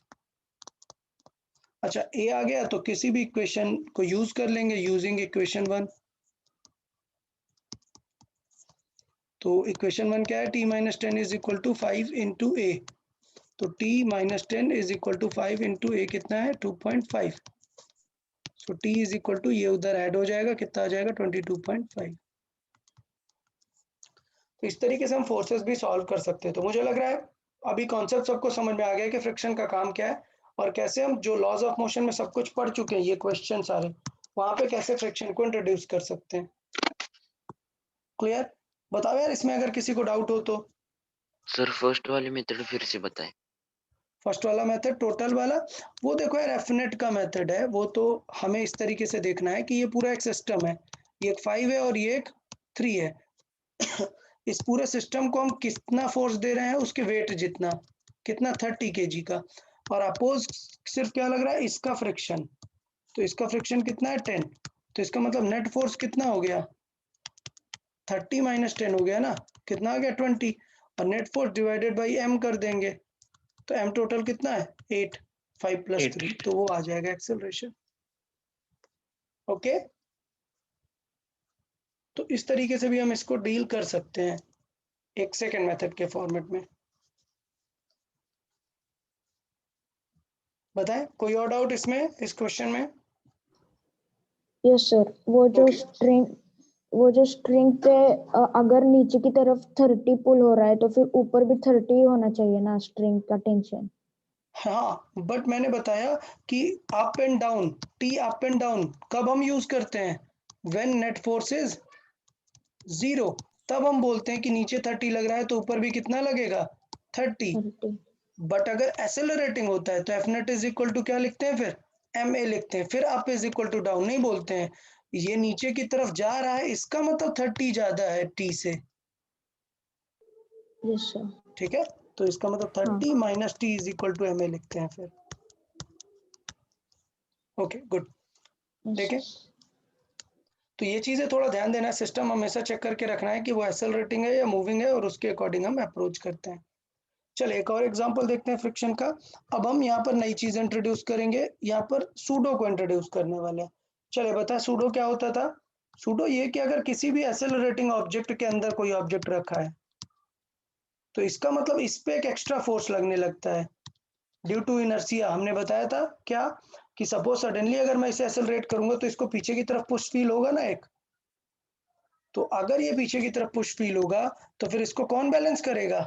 अच्छा a आ गया तो किसी भी इक्वेशन को यूज कर लेंगे यूजिंग इक्वेशन 1। तो इक्वेशन 1 क्या है, t - 10 = 5 × a। तो t - 10 = 5 × a कितना है 2.5। सो t = ये उधर ऐड हो जाएगा, कितना आ जाएगा 22.5। तो इस तरीके से हम फोर्सेस भी सॉल्व कर सकते हैं। तो मुझे लग रहा है अभी कॉन्सेप्ट सबको समझ में आ गया कि फ्रिक्शन का काम क्या है और कैसे हम जो लॉज ऑफ मोशन में सब कुछ पढ़ चुके हैं, ये क्वेश्चन सारे, वहां पे कैसे फ्रिक्शन को इंट्रोड्यूस कर सकते हैं। क्लियर? बताओ यार इसमें अगर किसी को डाउट हो तो। सर फर्स्ट वाली मेथड फिर से बताएं। फर्स्ट वाला मेथड टोटल वाला, वो देखो यार एफनेट का मेथड है, वो तो हमें इस तरीके से देखना है कि ये पूरा एक सिस्टम है, ये एक 5 है और ये एक 3 है। इस पूरे सिस्टम को हम कितना फोर्स दे रहे हैं उसके वेट जितना, कितना 30 kg का, और अपोज सिर्फ क्या लग रहा है इसका फ्रिक्शन। तो इसका फ्रिक्शन कितना है 10। तो इसका मतलब नेट फोर्स कितना हो गया 30 - 10 हो गया ना, कितना आ गया 20। और net force divided by m कर देंगे तो m टोटल कितना है 8, 5 + 3, तो वो आ जाएगा एक्सेलरेशन। ओके, तो इस तरीके से भी हम इसको डील कर सकते हैं एक सेकेंड मेथड के फॉर्मेट में। बताएं कोई और डाउट इसमें, इस क्वेश्चन में? यस सर, वो जो स्ट्रिंग पे अगर नीचे की तरफ 30 पुल हो रहा है तो फिर ऊपर भी 30 ही होना चाहिए ना स्ट्रिंग का टेंशन। हाँ, बट मैंने बताया कि up and down, T up and down कब हम यूज करते हैं, व्हेन नेट फोर्स इज 0, तब हम बोलते हैं कि नीचे 30 लग रहा है तो ऊपर भी कितना लगेगा 30। 30। बट अगर एक्सेलरेटिंग होता है तो F net is equal to क्या लिखते हैं, फिर एम ए लिखते हैं, फिर up is equal to down नहीं बोलते हैं। ये नीचे की तरफ जा रहा है इसका मतलब 30 ज्यादा है टी से। Yes sir. ठीक है, तो इसका मतलब 30 - t = टू एम ए लिखते हैं फिर। ओके गुड, ठीक है। तो ये चीजें थोड़ा ध्यान देना, सिस्टम हमेशा चेक करके रखना है कि वो एक्सेलरेटिंग है या मूविंग है और उसके अकॉर्डिंग हम अप्रोच करते हैं। चलिए एक और एग्जांपल देखते हैं फ्रिक्शन का। अब हम यहाँ पर नई चीज इंट्रोड्यूस करेंगे, यहाँ पर सूडो को इंट्रोड्यूस करने वाले हैं। चलिए बता सूडो क्या होता था। सूडो ये कि अगर किसी भी एक्सेलरेटिंग ऑब्जेक्ट के अंदर कोई ऑब्जेक्ट रखा है तो इसका मतलब इस पे एक एक्स्ट्रा फोर्स लगने लगता है ड्यू टू इनर्शिया। हमने बताया था क्या कि सपोज सडनली अगर मैं इसे एक्सेलरेट करूंगा तो इसको पीछे की तरफ पुश फील होगा ना एक, तो अगर ये पीछे की तरफ पुश फील होगा तो फिर इसको कौन बैलेंस करेगा,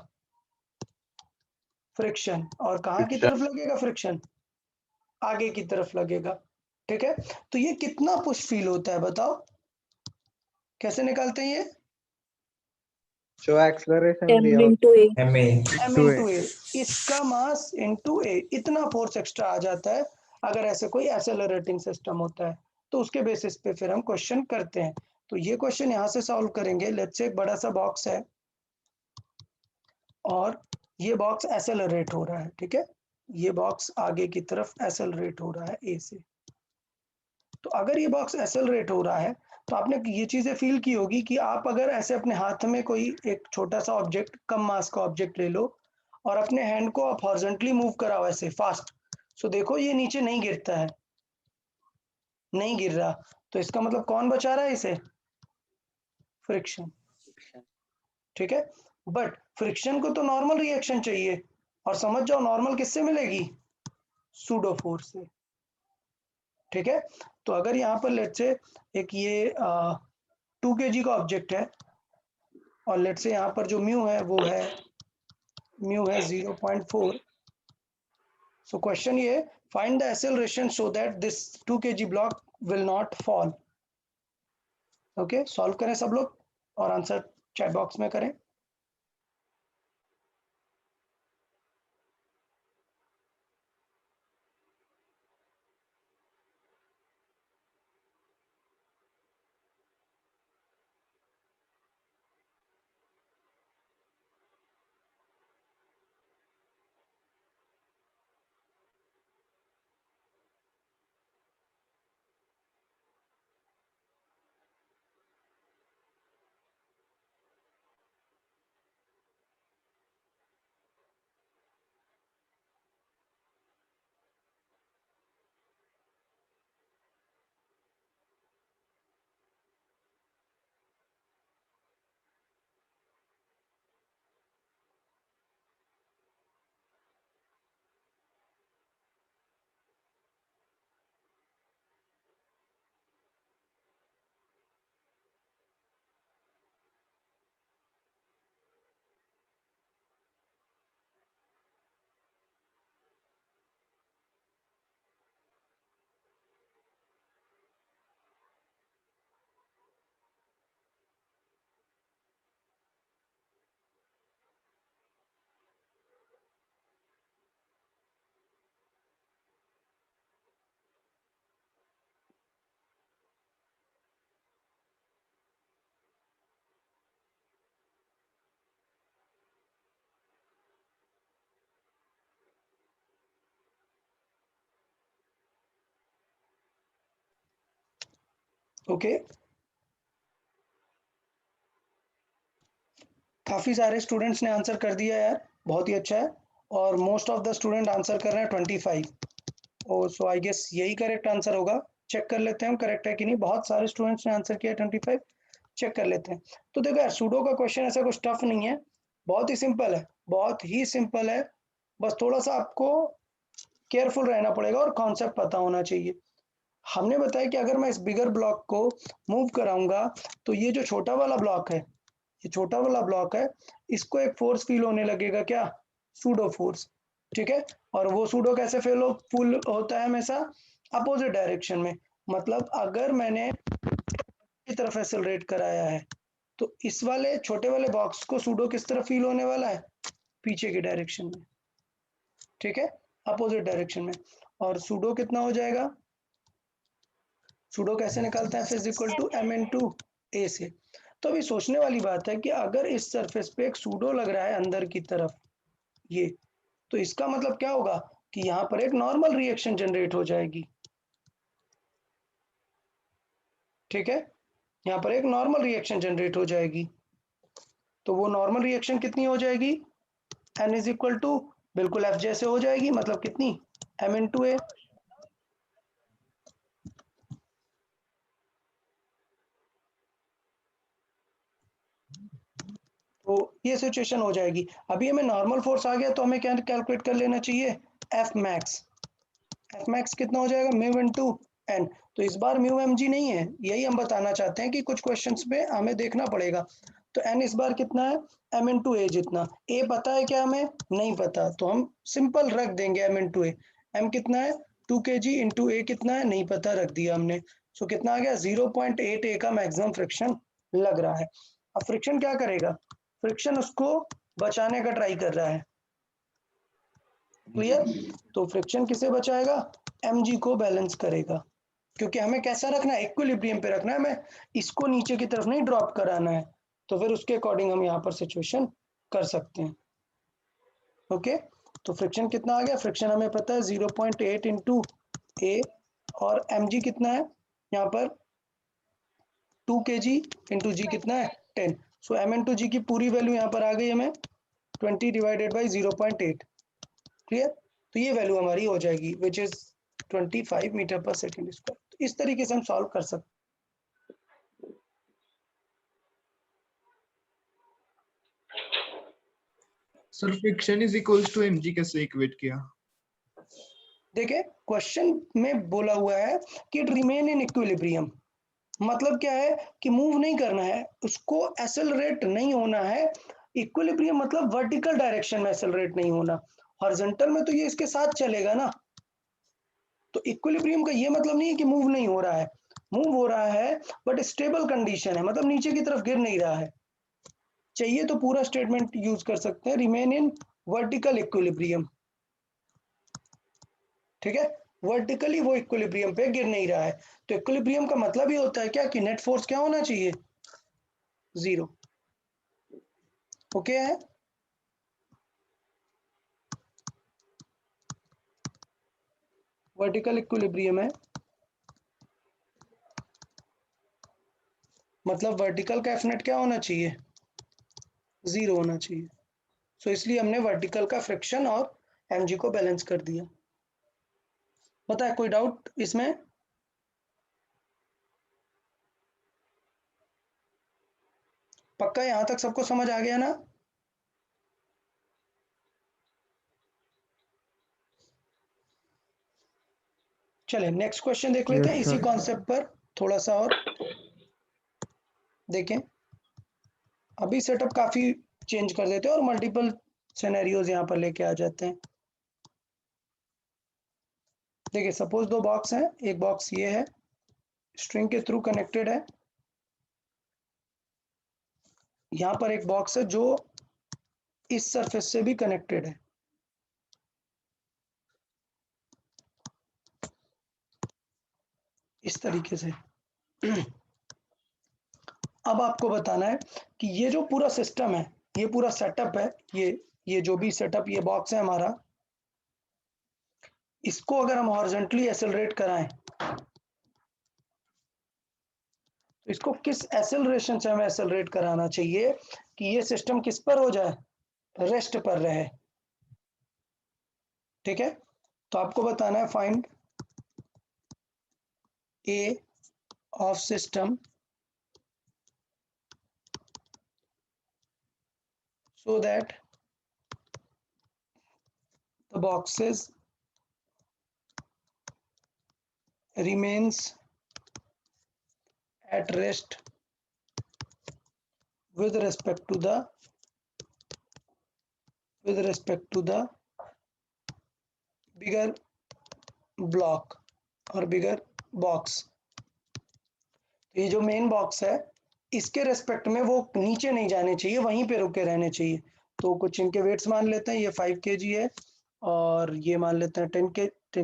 फ्रिक्शन। और कहाँ की तरफ लगेगा फ्रिक्शन, आगे की तरफ लगेगा। ठीक है, तो ये कितना पुश फील होता है बताओ, कैसे निकालते हैं ये, जो एक्सेलरेशन m दिया into a m into a, इसका मास into a, इतना फोर्स एक्स्ट्रा आ जाता है अगर ऐसे कोई एक्सेलरेटिंग सिस्टम होता है। तो उसके बेसिस पे फिर हम क्वेश्चन करते हैं। तो ये क्वेश्चन यहाँ से सॉल्व करेंगे। लेट्स से एक बड़ा सा बॉक्स है और ये बॉक्स एक्सेलरेट हो रहा है, ठीक है, ये बॉक्स आगे की तरफ एक्सेलरेट हो रहा है ए से। तो अगर ये बॉक्स एक्सेलरेट हो रहा है तो आपने ये चीजें फील की होगी कि आप अगर ऐसे अपने हाथ में कोई एक छोटा सा ऑब्जेक्ट, कम मास का ऑब्जेक्ट ले लो और अपने हैंड को आप हॉरिजॉन्टली मूव कराओ ऐसे फास्ट, सो देखो ये नीचे नहीं गिरता है, नहीं गिर रहा। तो इसका मतलब कौन बचा रहा है इसे, फ्रिक्शन। ठीक है, बट फ्रिक्शन को तो नॉर्मल रिएक्शन चाहिए, और समझ जाओ नॉर्मल किससे मिलेगी, सूडो फोर्स से। ठीक है, तो अगर यहाँ पर लेट्स से एक ये 2 kg का ऑब्जेक्ट है और लेट्स से यहाँ पर जो म्यू है वो है 0.4। सो क्वेश्चन ये, find the acceleration so that this 2 kg block will not fall. Okay, solve करें सब लोग और आंसर चैट बॉक्स में करें। ओके, काफी सारे स्टूडेंट्स ने आंसर कर दिया यार, बहुत ही अच्छा है। और most of the student answer कर रहे हैं 25। ओ सो आई गेस यही करेक्ट आंसर होगा। चेक कर लेते हैं हम करेक्ट है कि नहीं। बहुत सारे स्टूडेंट्स ने आंसर किया 25। चेक कर लेते हैं। तो देखो यार, सूडो का क्वेश्चन ऐसा कुछ टफ नहीं है, बहुत ही सिंपल है, बहुत ही सिंपल है। बस थोड़ा सा आपको केयरफुल रहना पड़ेगा और कॉन्सेप्ट पता होना चाहिए। हमने बताया कि अगर मैं इस बिगर ब्लॉक को मूव कराऊंगा तो ये जो छोटा वाला ब्लॉक है, ये छोटा वाला ब्लॉक है, इसको एक फोर्स फील होने लगेगा, क्या? Pseudo force. ठीक है, और वो सूडो कैसे फील होता है? हमेशा अपोजिट डायरेक्शन में। मतलब अगर मैंने की तरफ एक्सेलरेट कराया है तो इस वाले छोटे वाले बॉक्स को सूडो किस तरफ फील होने वाला है? पीछे की डायरेक्शन में। ठीक है, अपोजिट डायरेक्शन में। और सूडो कितना हो जाएगा? सूडो कैसे निकालते हैं? F equal to M into A से। तो अभी सोचने वाली बात है कि अगर इस सरफेस पे एक सूडो लग रहा है अंदर की तरफ, ये, तो इसका मतलब क्या होगा कि यहाँ पर एक नॉर्मल रिएक्शन जनरेट हो जाएगी। ठीक है, यहाँ पर एक नॉर्मल रिएक्शन जनरेट हो जाएगी। तो वो नॉर्मल रिएक्शन कितनी हो जाएगी? एन इज इक्वल टू, बिल्कुल एफ जैसे हो जाएगी, मतलब कितनी? एम इन टू ए। तो ये सिचुएशन हो जाएगी। अभी हमें नॉर्मल फोर्स आ गया तो हमें क्या कैलकुलेट कर लेना चाहिए? F max. एफ मैक्स कितना हो जाएगा? Mu into N. तो इस बार म्यू एम जी नहीं है, यही हम बताना चाहते हैं कि कुछ क्वेश्चंस पे हमें देखना पड़ेगा। तो एन इस बार कितना है? एम इनटू ए जितना। ए पता है क्या? हमें नहीं पता, तो हम सिंपल रख देंगे एम इनटू ए। एम कितना है? 2 kg इंटू ए कितना है? नहीं पता, रख दिया हमने। सो कितना आ गया? 0.8 ए का मैक्सिमम फ्रिक्शन लग रहा है। अब फ्रिक्शन क्या करेगा? फ्रिक्शन उसको बचाने का ट्राई कर रहा है। क्लियर? तो फ्रिक्शन किसे बचाएगा? mg को बैलेंस करेगा, क्योंकि हमें कैसा रखना है? इक्विलिब्रियम पे रखना है, हमें इसको नीचे की तरफ नहीं ड्रॉप कराना है। तो फिर उसके अकॉर्डिंग हम यहाँ पर सिचुएशन कर सकते हैं। ओके, तो फ्रिक्शन कितना आ गया? फ्रिक्शन हमें पता है 0.8 इंटू ए, और mg कितना है यहाँ पर? 2 kg इंटू जी कितना है? 10। सो m इंटू जी की पूरी वैल्यू यहाँ पर आ गई हमें 20 डिवाइडेड बाई 0.8। क्लियर? तो ये वैल्यू हमारी हो जाएगी which is 25 metre per second square. तो इस तरीके से हम सॉल्व कर सकते हैं। Sir friction is equals to mg कैसे इक्वेट किया? देखिए, क्वेश्चन में बोला हुआ है कि इट रिमेन इन इक्विलिब्रियम। मतलब क्या है कि मूव नहीं करना है, उसको एक्सेलरेट नहीं होना है। इक्विलिब्रियम मतलब वर्टिकल डायरेक्शन में एक्सेलरेट नहीं होना, हॉरिजॉन्टल में तो ये इसके साथ चलेगा ना। तो इक्विलिब्रियम का ये मतलब नहीं है कि मूव नहीं हो रहा है, मूव हो रहा है बट स्टेबल कंडीशन है, मतलब नीचे की तरफ गिर नहीं रहा है। चाहिए तो पूरा स्टेटमेंट यूज कर सकते हैं, रिमेन इन वर्टिकल इक्विलिब्रियम। ठीक है, वर्टिकली वो इक्विलिब्रियम पे गिर नहीं रहा है। तो इक्विलिब्रियम का मतलब ही होता है क्या कि नेट फोर्स क्या होना चाहिए? 0। ओके है? वर्टिकल इक्विलिब्रियम है, मतलब वर्टिकल का एफ नेट क्या होना चाहिए? 0 होना चाहिए। सो इसलिए हमने वर्टिकल का फ्रिक्शन और mg को बैलेंस कर दिया। पता है कोई डाउट इसमें? पक्का यहां तक सबको समझ आ गया ना? चले नेक्स्ट क्वेश्चन देख लेते हैं Yes, इसी sir. कॉन्सेप्ट पर थोड़ा सा और देखें। अभी सेटअप काफी चेंज कर देते हैं और मल्टीपल सिनेरियोज यहाँ पर लेके आ जाते हैं। देखिए, सपोज 2 बॉक्स हैं, एक बॉक्स ये है, स्ट्रिंग के थ्रू कनेक्टेड है। यहाँ पर एक बॉक्स है जो इस सरफेस से भी कनेक्टेड है। इस तरीके से। अब आपको बताना है कि ये जो पूरा सिस्टम है, ये पूरा सेटअप है, ये जो भी सेटअप, ये बॉक्स है हमारा, इसको अगर हम हॉरिजॉन्टली एक्सेलरेट कराएं तो इसको किस एक्सेलरेशन से हमें एक्सेलरेट कराना चाहिए कि ये सिस्टम किस पर हो जाए, रेस्ट पर रहे। ठीक है, तो आपको बताना है find A of system so that the boxes remains at rest with respect to the bigger block और bigger box। ये जो मेन बॉक्स है इसके रेस्पेक्ट में वो नीचे नहीं जाने चाहिए, वहीं पे रुके रहने चाहिए। तो कुछ इनके वेट्स मान लेते हैं, ये 5 kg है और ये मान लेते हैं 10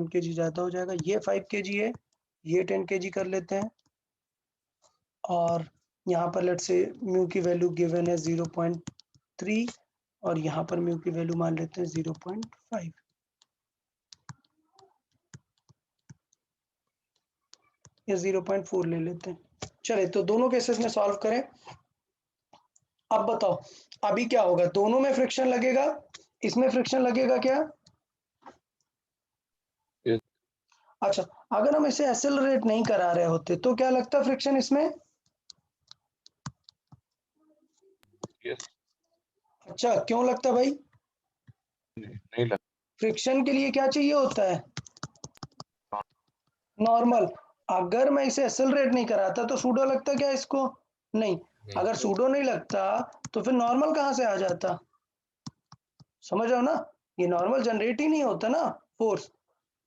kg ज़्यादा हो जाएगा, ये 5 kg है, ये 10 kg कर लेते हैं। और यहाँ पर लेट्स से म्यू की वैल्यू गिवन है 0.3 और यहाँ पर म्यू की वैल्यू मान लेते हैं 0.5। या 0.4 ले लेते हैं। चले तो दोनों केसेस में सॉल्व करें। अब बताओ अभी क्या होगा, दोनों में फ्रिक्शन लगेगा, इसमें फ्रिक्शन लगेगा क्या? Yes. अच्छा, अगर हम इसे एक्सेलरेट नहीं करा रहे होते तो क्या लगता फ्रिक्शन इसमें? Yes. अच्छा, क्यों लगता भाई? नहीं लग फ्रिक्शन के लिए क्या चाहिए होता है? नॉर्मल। अगर मैं इसे एक्सेलरेट नहीं कराता तो सूडो लगता क्या इसको? नहीं। अगर सूडो नहीं लगता तो फिर नॉर्मल कहाँ से आ जाता? समझ आओ ना, ये नॉर्मल जनरेट ही नहीं होता ना फोर्स।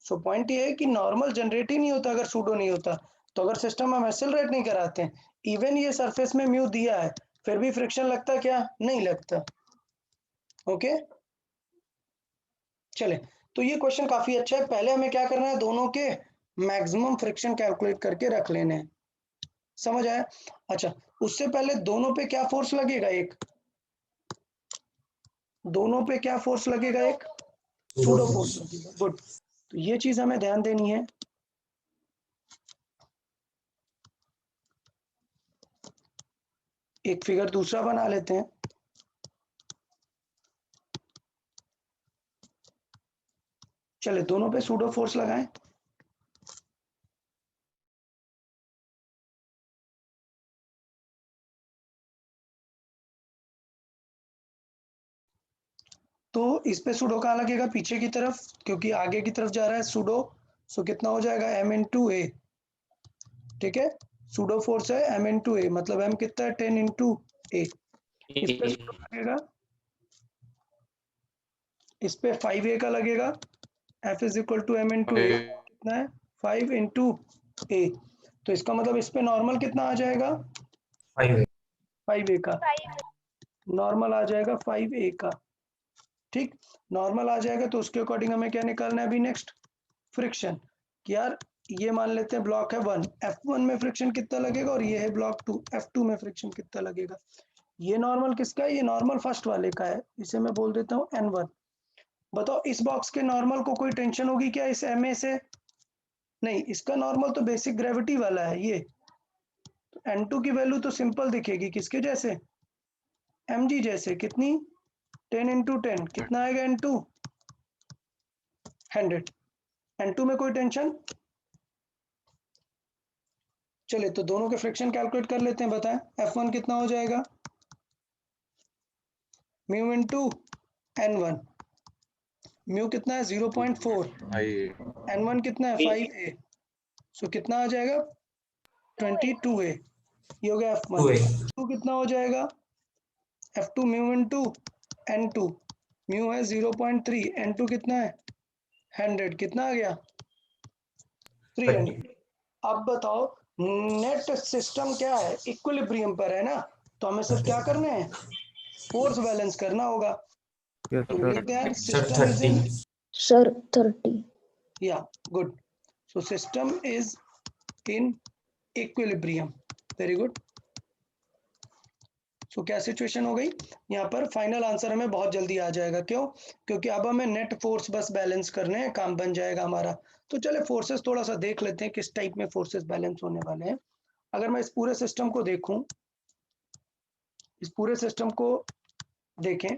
सो पॉइंट ये है कि नॉर्मल जनरेट ही नहीं होता अगर सूडो नहीं होता। तो अगर सिस्टम हम एक्सेलरेट नहीं कराते हैं, इवन ये सरफेस में म्यू दिया है, फिर भी फ्रिक्शन लगता क्या? नहीं लगता। ओके, चले तो ये क्वेश्चन काफी अच्छा है। पहले हमें क्या करना है, दोनों के मैक्सिमम फ्रिक्शन कैलकुलेट करके रख लेने हैं। समझ आया? अच्छा, उससे पहले दोनों पे क्या फोर्स लगेगा? एक दोनों पे क्या फोर्स लगेगा? एक सूडो फोर्स लगेगा। गुड, तो ये चीज हमें ध्यान देनी है। एक फिगर दूसरा बना लेते हैं। चले दोनों पे सूडो फोर्स लगाएं। तो इस पे सूडो कहाँ लगेगा? पीछे की तरफ, क्योंकि आगे की तरफ जा रहा है सूडो। सो कितना हो जाएगा? m/a। ठीक है, सूडो फोर्स है m/a, मतलब m कितना है? 10 × a। इस पे सूडो लगेगा, इस पे 5a का लगेगा। F = m/a, कितना है? 5 × a। तो इसका मतलब इस पे नॉर्मल कितना आ जाएगा? 5a का नॉर्मल आ जाएगा, 5a का। ठीक, नॉर्मल आ जाएगा तो उसके अकॉर्डिंग हमें क्या निकालना है अभी? Next friction. कि यार ये मान लेते हैं ब्लॉक है 1, F1 में फ्रिक्शन कितना लगेगा, और ये है ब्लॉक 2, F2 में फ्रिक्शन कितना लगेगा। ये नॉर्मल किसका है? ये नॉर्मल फर्स्ट वाले का है, इसे मैं बोल देता हूँ N1। बताओ इस बॉक्स के नॉर्मल को कोई टेंशन होगी क्या इस MA से? नहीं, इसका नॉर्मल तो बेसिक ग्रेविटी वाला है ये। तो N2 की वैल्यू तो सिंपल दिखेगी, किसके जैसे? mg जैसे। कितनी? 10 × 10, कितना आएगा N2? 100। N2 में कोई टेंशन? चलिए तो दोनों के फ्रिक्शन कैलकुलेट कर लेते हैं। बताएं F1 कितना हो जाएगा? Mu × N1। म्यू कितना है? 0.4। N1 कितना है? 5a। सो कितना आ जाएगा? 22a। ये हो गया F1। F2 कितना हो जाएगा? F2 mu × N2। म्यू है 0.3, N2 कितना है? 100। कितना आ गया? 300। अब बताओ नेट सिस्टम क्या है? इक्विलिब्रियम पर है ना, तो हमें सिर्फ क्या करना है? फोर्स बैलेंस करना होगा। तो लिखते हैं सिस्टम इज इन, सर 30। या good, so system is in equilibrium. Very good. So क्या सिचुएशन हो गई यहाँ पर? फाइनल आंसर हमें बहुत जल्दी आ जाएगा। क्यों? क्योंकि अब हमें नेट फोर्स बस बैलेंस करने हैं, काम बन जाएगा हमारा। तो चले फोर्सेस थोड़ा सा देख लेते हैं किस टाइप में फोर्सेस बैलेंस होने वाले हैं। अगर मैं इस पूरे सिस्टम को देखूं, इस पूरे सिस्टम को देखें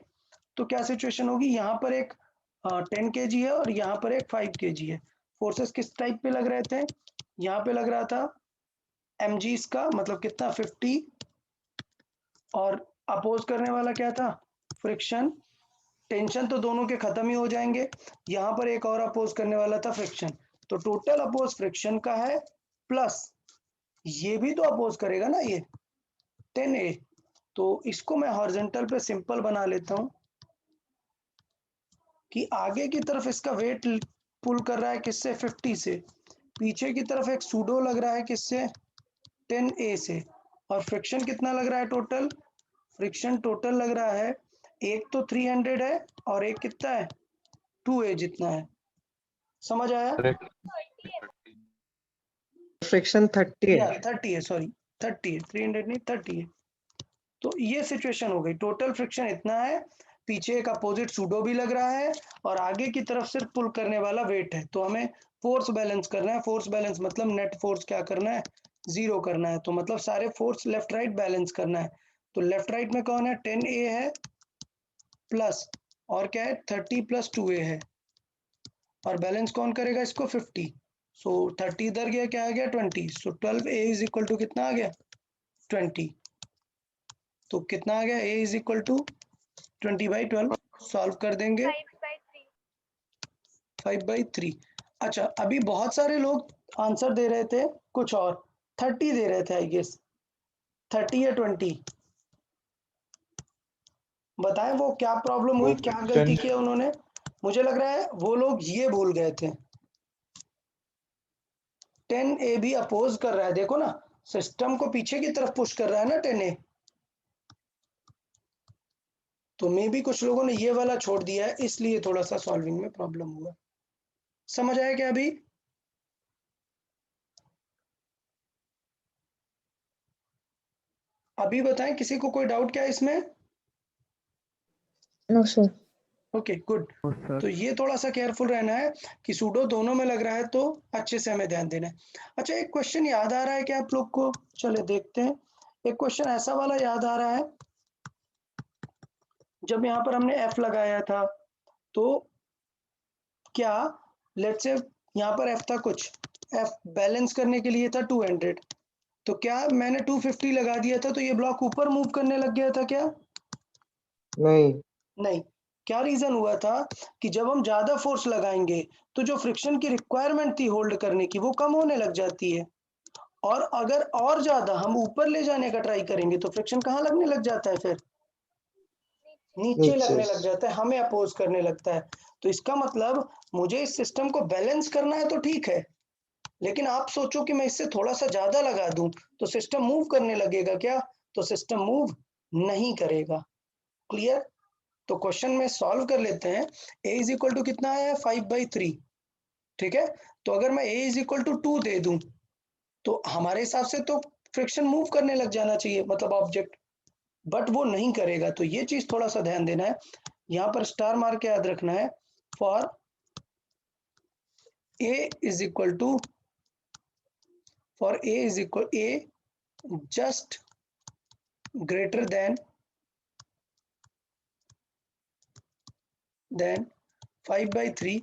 तो क्या सिचुएशन होगी, यहाँ पर एक 10 kg है और यहाँ पर एक 5 kg है। फोर्सेस किस टाइप पे लग रहे थे, यहाँ पे लग रहा था mg का मतलब कितना 50, और अपोज करने वाला क्या था, फ्रिक्शन। टेंशन तो दोनों के खत्म ही हो जाएंगे, यहाँ पर एक और अपोज करने वाला था फ्रिक्शन, तो टोटल अपोज फ्रिक्शन का है प्लस ये भी तो अपोज करेगा ना ये 10a। तो इसको मैं हॉरिजॉन्टल पे सिंपल बना लेता हूं कि आगे की तरफ इसका वेट पुल कर रहा है किससे, 50 से, पीछे की तरफ एक सूडो लग रहा है किससे, 10a से, और फ्रिक्शन कितना लग रहा है टोटल, फ्रिक्शन टोटल लग रहा है, एक तो 300 है और एक कितना है 2a जितना है। समझ आया? फ्रिक्शन 30 या है। 30 है, सॉरी 30 है, 300 नहीं 30 है। तो ये सिचुएशन हो गई, टोटल फ्रिक्शन इतना है, पीछे एक अपोजिट सूडो भी लग रहा है और आगे की तरफ सिर्फ पुल करने वाला वेट है। तो हमें फोर्स बैलेंस करना है, फोर्स बैलेंस मतलब नेट फोर्स क्या करना है, 0 करना है। तो मतलब सारे फोर्स लेफ्ट राइट बैलेंस करना है। तो लेफ्ट राइट में कौन है, 10a है प्लस और क्या है 30 प्लस 2a है, और बैलेंस कौन करेगा इसको 50। सो 30 इधर गया, क्या आ गया 20। सो 12a इज इक्वल टू कितना आ गया 20। तो कितना आ गया, a is equal to 20/12। Solve कर देंगे 5/3। अच्छा, अभी बहुत सारे लोग आंसर दे रहे थे कुछ और, 30 दे रहे थे आई गेस, 30 या 20, बताएं वो क्या प्रॉब्लम हुई, क्या गलती किया उन्होंने। मुझे लग रहा है वो लोग ये भूल गए थे, 10a भी अपोज कर रहा है, देखो ना सिस्टम को पीछे की तरफ पुश कर रहा है ना 10a। तो मे भी कुछ लोगों ने ये वाला छोड़ दिया है, इसलिए थोड़ा सा सॉल्विंग में प्रॉब्लम हुआ। समझ आया क्या अभी? अभी बताएं, किसी को कोई डाउट क्या है इसमें? No sir. Okay good. तो ये थोड़ा सा केयरफुल रहना है कि सूडो दोनों में लग रहा है, तो अच्छे से हमें ध्यान देना है। अच्छा, एक क्वेश्चन याद आ रहा है क्या आप लोग को, चले देखते हैं। एक क्वेश्चन ऐसा वाला याद आ रहा है, जब यहाँ पर हमने F लगाया था तो क्या, लेट्स से यहाँ पर F था कुछ, F बैलेंस करने के लिए था 200, तो क्या मैंने 250 लगा दिया था तो ये ब्लॉक ऊपर मूव करने लग गया था क्या? नहीं। नहीं। क्या रीजन हुआ था कि जब हम ज्यादा फोर्स लगाएंगे तो जो फ्रिक्शन की रिक्वायरमेंट थी होल्ड करने की वो कम होने लग जाती है, और अगर और ज्यादा हम ऊपर ले जाने का ट्राई करेंगे तो फ्रिक्शन कहाँ लगने लग जाता है, फिर नीचे नीचे। लगने लग जाता है, हमें अपोज करने लगता है। तो इसका मतलब मुझे इस सिस्टम को बैलेंस करना है तो ठीक है, लेकिन आप सोचो कि मैं इससे थोड़ा सा ज्यादा लगा दूं तो सिस्टम मूव करने लगेगा क्या? तो सिस्टम मूव नहीं करेगा। क्लियर? तो क्वेश्चन में सॉल्व कर लेते हैं। a इज इक्वल टू कितना है 5/3, ठीक है। तो अगर मैं a इज इक्वल टू 2 दे दूं तो हमारे हिसाब से तो फ्रिक्शन मूव करने लग जाना चाहिए, मतलब ऑब्जेक्ट, बट वो नहीं करेगा। तो ये चीज थोड़ा सा ध्यान देना है, यहाँ पर स्टार मार के याद रखना है, for a is equal to, for a is equal a just greater than 5/3,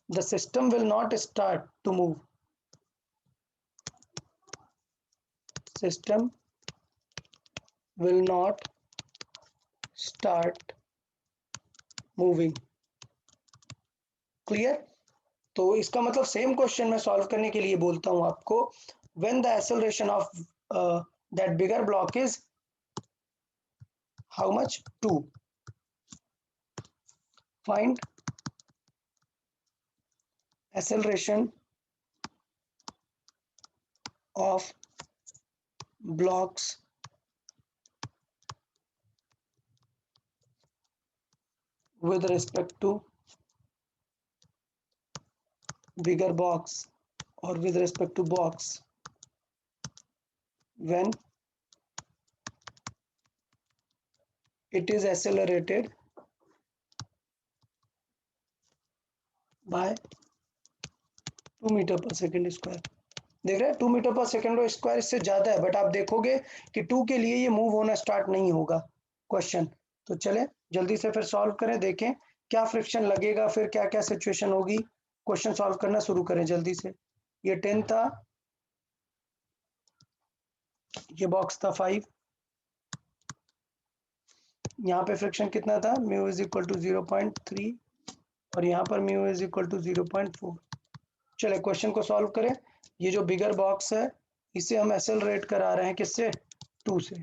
the system will not start to move. System will not start moving. Clear? तो इसका मतलब सेम क्वेश्चन मैं सॉल्व करने के लिए बोलता हूं आपको, when the acceleration of that bigger block is how much, 2, find acceleration of blocks with respect to bigger box or with respect to box when it is accelerated by 2 meter per second square. देख रहे हैं 2 metre per second square इससे ज्यादा है, but आप देखोगे कि 2 के लिए ये मूव होना स्टार्ट नहीं होगा क्वेश्चन। तो चले जल्दी से फिर सॉल्व करें, देखें क्या फ्रिक्शन लगेगा, फिर क्या क्या सिचुएशन होगी। क्वेश्चन सॉल्व करना शुरू करें जल्दी से। ये 10 था, ये बॉक्स था 5, यहाँ पे फ्रिक्शन कितना था, म्यू इज इक्वल टू 0.3 और यहाँ पर म्यू इज इक्वल टू 0.4। चले क्वेश्चन को सॉल्व करें। ये जो बिगर बॉक्स है इसे हम एक्सेलरेट करा रहे हैं किससे, 2 से।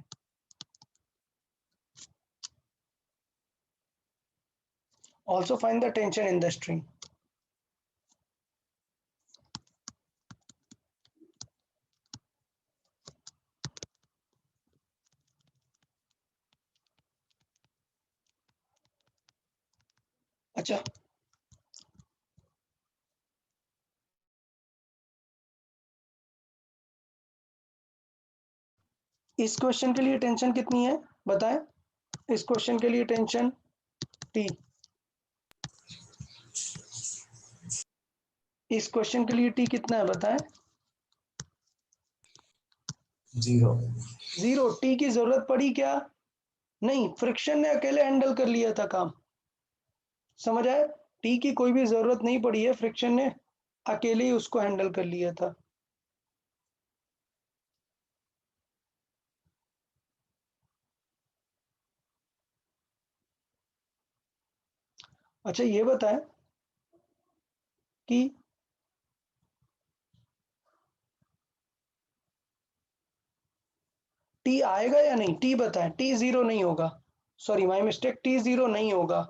Also find the tension in the string. अच्छा, इस क्वेश्चन के लिए टेंशन कितनी है बताएं, इस क्वेश्चन के लिए टेंशन टी, इस क्वेश्चन के लिए टी कितना है बताएं, 0। 0। टी की जरूरत पड़ी क्या, नहीं, फ्रिक्शन ने अकेले हैंडल कर लिया था काम, समझ आए। टी की कोई भी जरूरत नहीं पड़ी है, फ्रिक्शन ने अकेले ही उसको हैंडल कर लिया था। अच्छा ये बताएं कि टी आएगा या नहीं, टी बताएं। टी 0 नहीं होगा, सॉरी माय मिस्टेक, टी 0 नहीं होगा,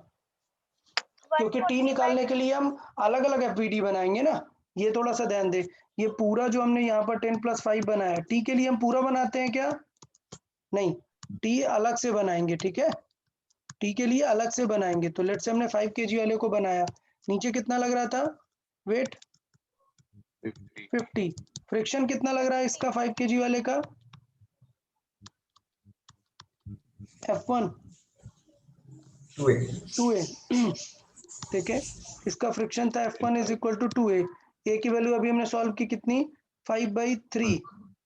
क्योंकि टी निकालने के लिए हम अलग अलग एफवीडी बनाएंगे ना। ये थोड़ा सा ध्यान दे, ये पूरा जो हमने यहाँ पर 10+5 बनाया है, टी के लिए हम पूरा बनाते हैं क्या, नहीं, टी अलग से बनाएंगे, ठीक है, टी के लिए अलग से बनाएंगे। तो लेट से हमने 5 kg वाले को बनाया, नीचे कितना लग रहा था वेट, 50। फ्रिक्शन कितना लग रहा है इसका 5 kg वाले का, F1 2a। ठीक है, इसका फ्रिक्शन था F1 is equal to 2a। ए की वैल्यू अभी हमने सॉल्व की कितनी, 5/3,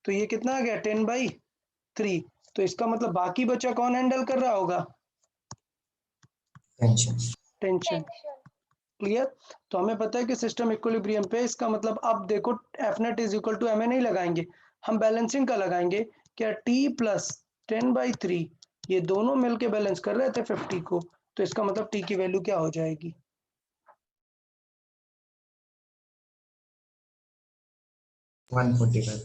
तो ये कितना आ गया 10/3। तो इसका मतलब बाकी बचा कौन हैंडल कर रहा होगा, टेंशन। क्लियर। तो हमें पता है कि सिस्टम इक्विलिब्रियम पे, इसका मतलब अब देखो F net is equal to M A नहीं लगाएंगे, हम बैलेंसिंग का लगाएंगे। क्या टी प्लस 10/3 ये दोनों मिलके बैलेंस कर रहे थे 50 को, तो इसका मतलब टी की वैल्यू क्या हो जाएगी, 145।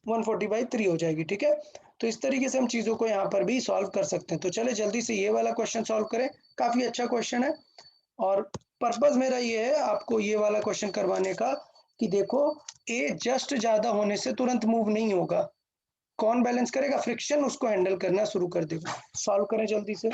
140/3 हो जाएगी। ठीक है, तो इस तरीके से हम चीज़ों को यहाँ पर भी सॉल्व कर सकते हैं। तो चले जल्दी से ये वाला क्वेश्चन सॉल्व करें, काफ़ी अच्छा क्वेश्चन है। और पर्पस मेरा ये है आपको ये वाला क्वेश्चन करवाने का कि देखो ए जस्ट ज़्यादा होने से तुरंत मूव नहीं होगा, कौन बैलेंस करेगा, फ्रिक्शन उसको हैंडल करना शुरू कर देगा। सॉल्व करें जल्दी से।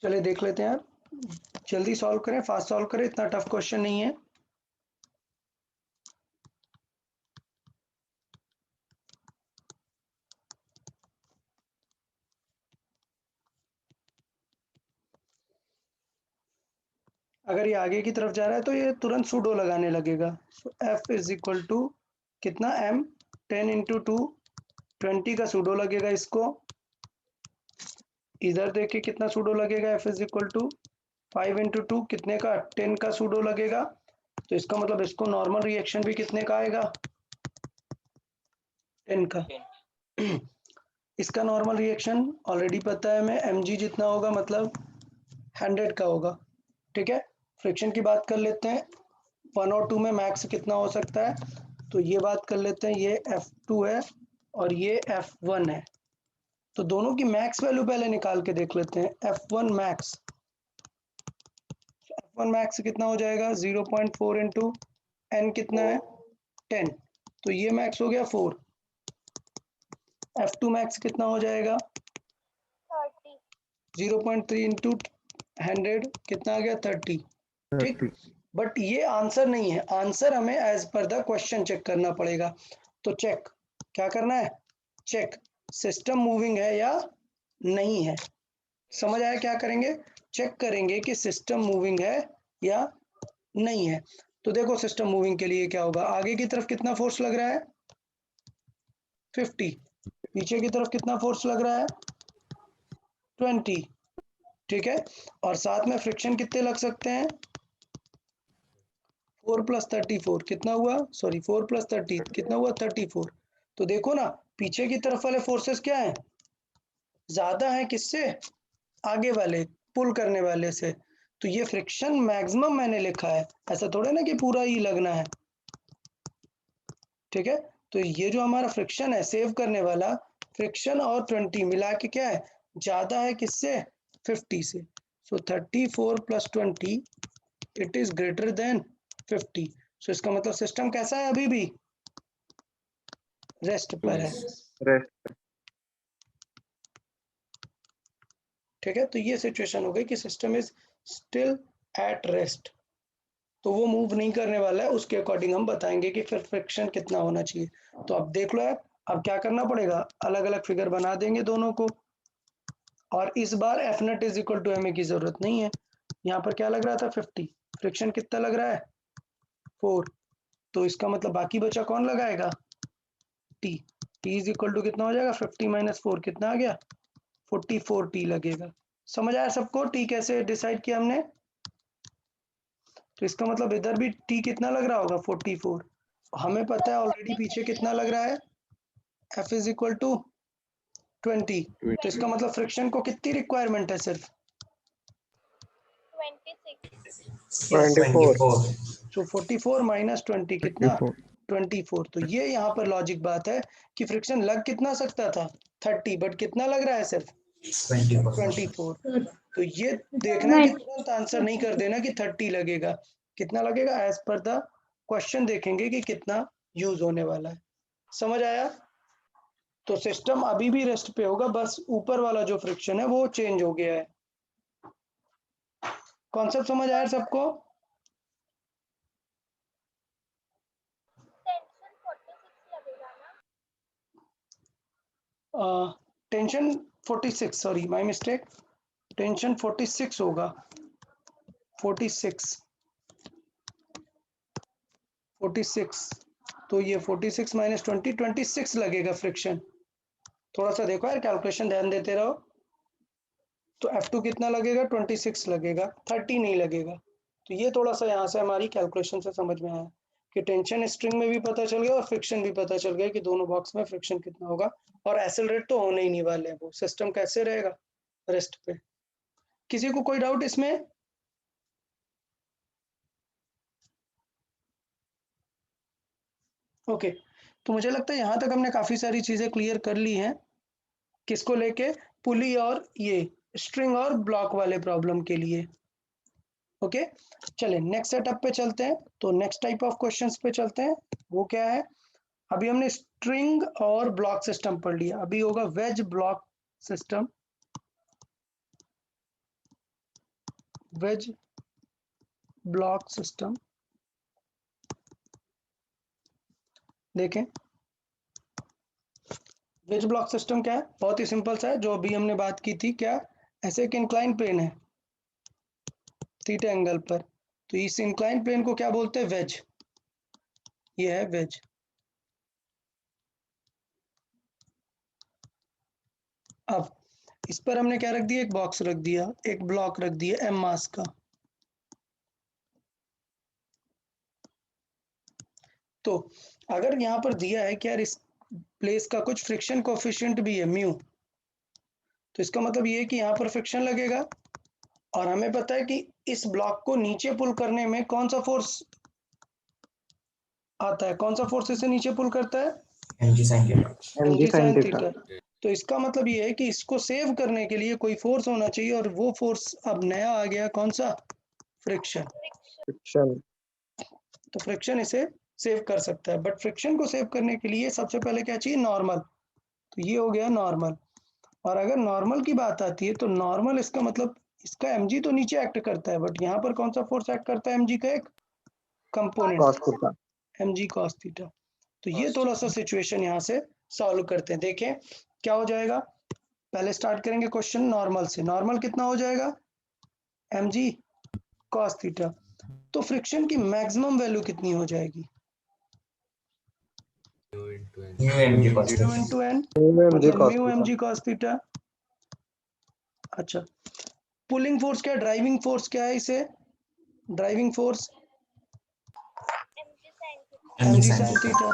चलिए देख लेते हैं यार, जल्दी सॉल्व करें, फास्ट सॉल्व करें, इतना टफ क्वेश्चन नहीं है। अगर ये आगे की तरफ जा रहा है तो ये तुरंत सूडो लगाने लगेगा। सो एफ इज इक्वल टू कितना, एम 10 इंटू 2 20 का सूडो लगेगा इसको। इधर देखिए कितना सूडो लगेगा, F is equal to 5 into 2 कितने का, 10 का सूडो लगेगा। तो इसका मतलब इसको नॉर्मल रिएक्शन भी कितने का आएगा, 10 का। इसका नॉर्मल रिएक्शन ऑलरेडी पता है हमें, mg जितना होगा मतलब 100 का होगा। ठीक है, फ्रिक्शन की बात कर लेते हैं, 1 और 2 में मैक्स कितना हो सकता है, तो ये बात कर लेते हैं, ये F2 है और ये F1 है। तो दोनों की मैक्स वैल्यू पहले निकाल के देख लेते हैं। F1 मैक्स, F1 मैक्स कितना हो जाएगा, 0.4 इंटू n कितना है 10, तो ये मैक्स हो गया 4। F2 मैक्स कितना हो जाएगा 0.3 इंटू 100 कितना आ गया 30। ठीक, बट ये आंसर नहीं है, आंसर हमें as per the question check करना पड़ेगा। तो चेक क्या करना है, चेक सिस्टम मूविंग है या नहीं है। समझ आया क्या करेंगे, चेक करेंगे कि सिस्टम मूविंग है या नहीं है। तो देखो सिस्टम मूविंग के लिए क्या होगा, आगे की तरफ कितना फोर्स लग रहा है 50, पीछे की तरफ कितना फोर्स लग रहा है 20। ठीक है, और साथ में फ्रिक्शन कितने लग सकते हैं, 4 + 34 कितना हुआ, सॉरी 4 + 30 कितना हुआ 34। तो देखो ना पीछे की तरफ वाले फोर्सेस क्या है, ज्यादा है किससे, आगे वाले पुल करने वाले से। तो ये फ्रिक्शन मैक्सिमम मैंने लिखा है, ऐसा थोड़ा ना कि पूरा ही लगना है। ठीक है, तो ये जो हमारा फ्रिक्शन है सेव करने वाला, फ्रिक्शन और 20 मिला के क्या है, ज्यादा है किससे 50 से। सो 34 + 20 इट इज ग्रेटर देन 50। सो इसका मतलब सिस्टम कैसा है, अभी भी रेस्ट पर है। रेस्ट। ठीक है, तो ये सिचुएशन हो गई कि system is still at rest, तो वो मूव नहीं करने वाला है, उसके अकॉर्डिंग हम बताएंगे कि फिर फ्रिक्शन कितना होना चाहिए। तो अब देख लो यार, अब क्या करना पड़ेगा, अलग अलग फिगर बना देंगे दोनों को, और इस बार F net is equal to M की जरूरत नहीं है। यहाँ पर क्या लग रहा था 50, फ्रिक्शन कितना लग रहा है 4, तो इसका मतलब बाकी बचा कौन लगाएगा, T. T is equal to कितना हो जाएगा 50 - 4 कितना आ गया 44 टी लगेगा। समझ आया सबको टी कैसे डिसाइड किया हमने। तो इसका मतलब इधर भी टी कितना लग रहा होगा 44, हमें पता है ऑलरेडी पीछे कितना लग रहा है, एफ इज इक्वल टू 20। तो इसका मतलब फ्रिक्शन को कितनी रिक्वायरमेंट है, सिर्फ 24। तो 44 - 20 कितना 24। तो ये यहाँ पर लॉजिक बात है कि फ्रिक्शन लग कितना सकता था 30, बट कितना लग रहा है सिर्फ 24। तो ये देखना है कि तुरंत आंसर नहीं कर देना कि 30 लगेगा, कितना लगेगा एज पर द क्वेश्चन देखेंगे कि कितना यूज होने वाला है। समझ आया। तो सिस्टम अभी भी रेस्ट पे होगा, बस ऊपर वाला जो फ्रिक्शन है वो चेंज हो गया है। कॉन्सेप्ट समझ आया सबको। Tension 46, sorry my mistake, tension 46 होगा, 46 तो ये 46 - 20 26 लगेगा फ्रिक्शन। थोड़ा सा देखो यार, कैलकुलेशन ध्यान देते रहो। तो F2 कितना लगेगा 26 लगेगा, 30 नहीं लगेगा। तो ये थोड़ा सा यहाँ से हमारी कैलकुलेशन से समझ में आया कि टेंशन स्ट्रिंग में भी पता चल गया और फ्रिक्शन भी पता चल गया कि दोनों बॉक्स में फ्रिक्शन कितना होगा, और एक्सेलरेट तो होने ही नहीं वाले हैं, वो सिस्टम कैसे रहेगा रेस्ट पे। किसी को कोई डाउट इसमें। ओके, तो मुझे लगता है यहाँ तक हमने काफी सारी चीजें क्लियर कर ली हैं, किसको लेके, पुली और ये स्ट्रिंग और ब्लॉक वाले प्रॉब्लम के लिए। ओके, चलिए नेक्स्ट सेटअप पे चलते हैं। तो नेक्स्ट टाइप ऑफ क्वेश्चंस पे चलते हैं, वो क्या है, अभी हमने स्ट्रिंग और ब्लॉक सिस्टम पढ़ लिया, अभी होगा wedge block system. Wedge block system. देखें वेज ब्लॉक सिस्टम क्या है, बहुत ही सिंपल सा है, जो अभी हमने बात की थी। क्या, ऐसे एक इंक्लाइन प्लेन है थीटा एंगल पर, तो इस इंक्लाइन प्लेन को क्या बोलते हैं, वेज। ये है वेज। अब इस पर हमने क्या रख दिया, एक बॉक्स रख दिया, एक ब्लॉक रख दिया एम मास का। तो अगर यहाँ पर दिया है कि यार इस प्लेस का कुछ फ्रिक्शन कोफिशिएंट भी है म्यू, तो इसका मतलब ये है कि यहाँ पर फ्रिक्शन लगेगा। और हमें पता है कि इस ब्लॉक को नीचे पुल करने में कौन सा फोर्स आता है, कौन सा फोर्स इसे नीचे पुल करता है, mg sin theta. mg sin sin theta। Theta. तो इसका मतलब ये है कि इसको सेव करने के लिए कोई फोर्स होना चाहिए, और वो फोर्स अब नया आ गया, कौन सा, फ्रिक्शन। फ्रिक्शन। तो फ्रिक्शन इसे सेव कर सकता है, बट फ्रिक्शन को सेव करने के लिए सबसे पहले क्या चाहिए, नॉर्मल। तो ये हो गया नॉर्मल। और अगर नॉर्मल की बात आती है तो नॉर्मल इसका मतलब इसका mg तो नीचे एक्ट करता है, बट यहाँ पर कौन सा फोर्स एक्ट करता है, mg का एक component, cos theta। mg cos theta. तो ये थोड़ा सा सिचुएशन यहाँ से सॉल्व करते हैं। देखें क्या हो जाएगा, पहले स्टार्ट करेंगे क्वेश्चन नॉर्मल से। नॉर्मल कितना हो जाएगा, mg cos थीटा। तो फ्रिक्शन की मैक्सिमम वैल्यू कितनी हो जाएगी, mu into N. mu mg cos mu theta. Into N, mg मतलब cos mu theta। mg cos theta. अच्छा, पुलिंग फोर्स क्या है, ड्राइविंग फोर्स क्या है, इसे driving force mg mg sin sin theta. Theta,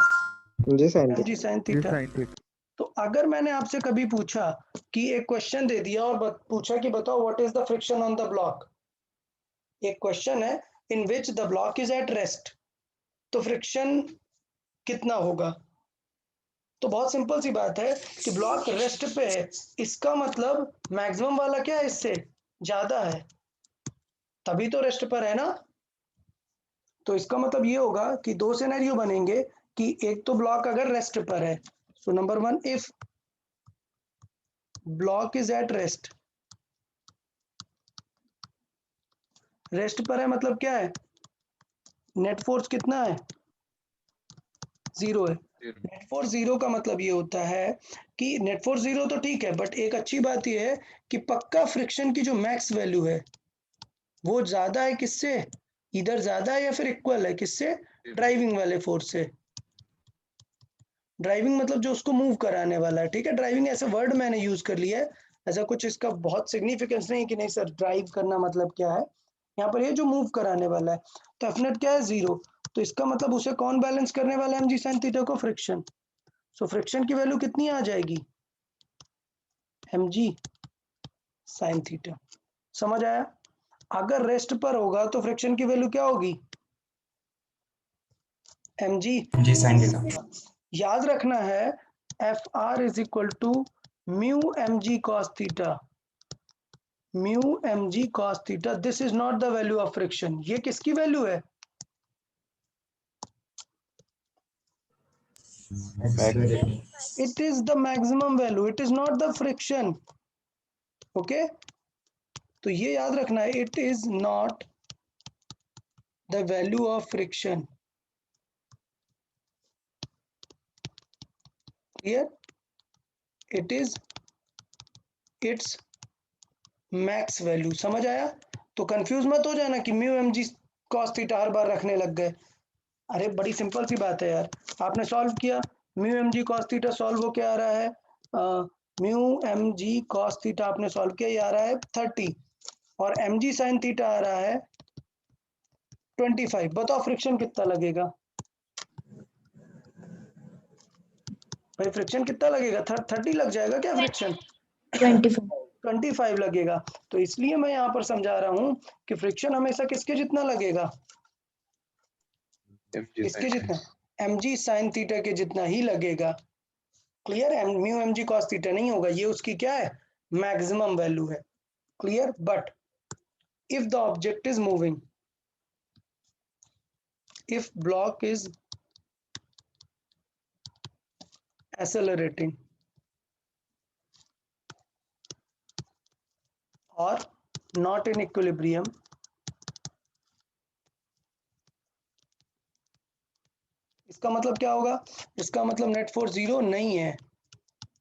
mg sin mg theta। sin theta. तो अगर मैंने आपसे कभी पूछा कि एक क्वेश्चन दे दिया और पूछा कि बताओ what is the friction on the block, एक क्वेश्चन है in which the block is at rest, तो फ्रिक्शन कितना होगा। तो बहुत सिंपल सी बात है कि ब्लॉक रेस्ट पे है, इसका मतलब मैक्सिमम वाला क्या है, इससे ज्यादा है, तभी तो रेस्ट पर है ना। तो इसका मतलब ये होगा कि दो सिनेरियो बनेंगे कि एक तो ब्लॉक अगर रेस्ट पर है, so number one, if block is at rest, rest पर है मतलब क्या है, नेट फोर्स कितना है, जीरो है। नेट फोर्स जीरो का मतलब ये होता है कि नेट फोर्स जीरो तो ठीक है, बट एक अच्छी बात ये है कि पक्का फ्रिक्शन की जो मैक्स वैल्यू है वो ज्यादा है किससे, इधर ज्यादा है या फिर इक्वल है किससे, ड्राइविंग वाले फोर्स से। ड्राइविंग मतलब जो उसको मूव कराने वाला है, ठीक है। ड्राइविंग ऐसा वर्ड मैंने यूज कर लिया है, ऐसा कुछ इसका बहुत सिग्निफिकेंस नहीं कि नहीं सर ड्राइव करना मतलब क्या है, यहाँ पर ये जो मूव कराने वाला है। तो एफ नेट क्या है, जीरो। तो इसका मतलब उसे कौन बैलेंस करने वाला है, एम जी साइन थीटा को, फ्रिक्शन। सो फ्रिक्शन की वैल्यू कितनी आ जाएगी, एम जी साइन थीटा। समझ आया। अगर रेस्ट पर होगा तो फ्रिक्शन की वैल्यू क्या होगी, M G mg sin theta. याद रखना है F R is equal to mu M G cos theta, mu M G cos theta. This is not the value of friction. ये किसकी वैल्यू है, Accelerating. It is the maximum value, it is not the friction. Okay, तो ये याद रखना है, it is not the value of friction. Clear, it is it's max value. समझ आया। तो कंफ्यूज मत हो जाना कि mu M G cos theta हर बार रखने लग गए। अरे बड़ी सिंपल सी बात है यार, आपने सॉल्व किया, mu M G cos theta solve हो क्या आ रहा है, mu M G cos theta आपने सॉल्व किया, ये आ रहा है 30, और एम जी साइन थीटा आ रहा है 25। बताओ फ्रिक्शन कितना लगेगा भाई, फ्रिक्शन कितना लगेगा, 30 लग जाएगा क्या फ्रिक्शन, 25। 25 लगेगा। तो इसलिए मैं यहाँ पर समझा रहा हूँ कि फ्रिक्शन हमेशा किसके जितना लगेगा, mg किसके sin जितना, एम जी साइन थीटा के जितना ही लगेगा। Clear, mu M G cos theta नहीं होगा, ये उसकी क्या है, मैक्सिमम वैल्यू है। Clear, but if the object is moving, if block is accelerating or not in equilibrium, इसका मतलब क्या होगा? इसका मतलब नेट फोर्स 0 नहीं है,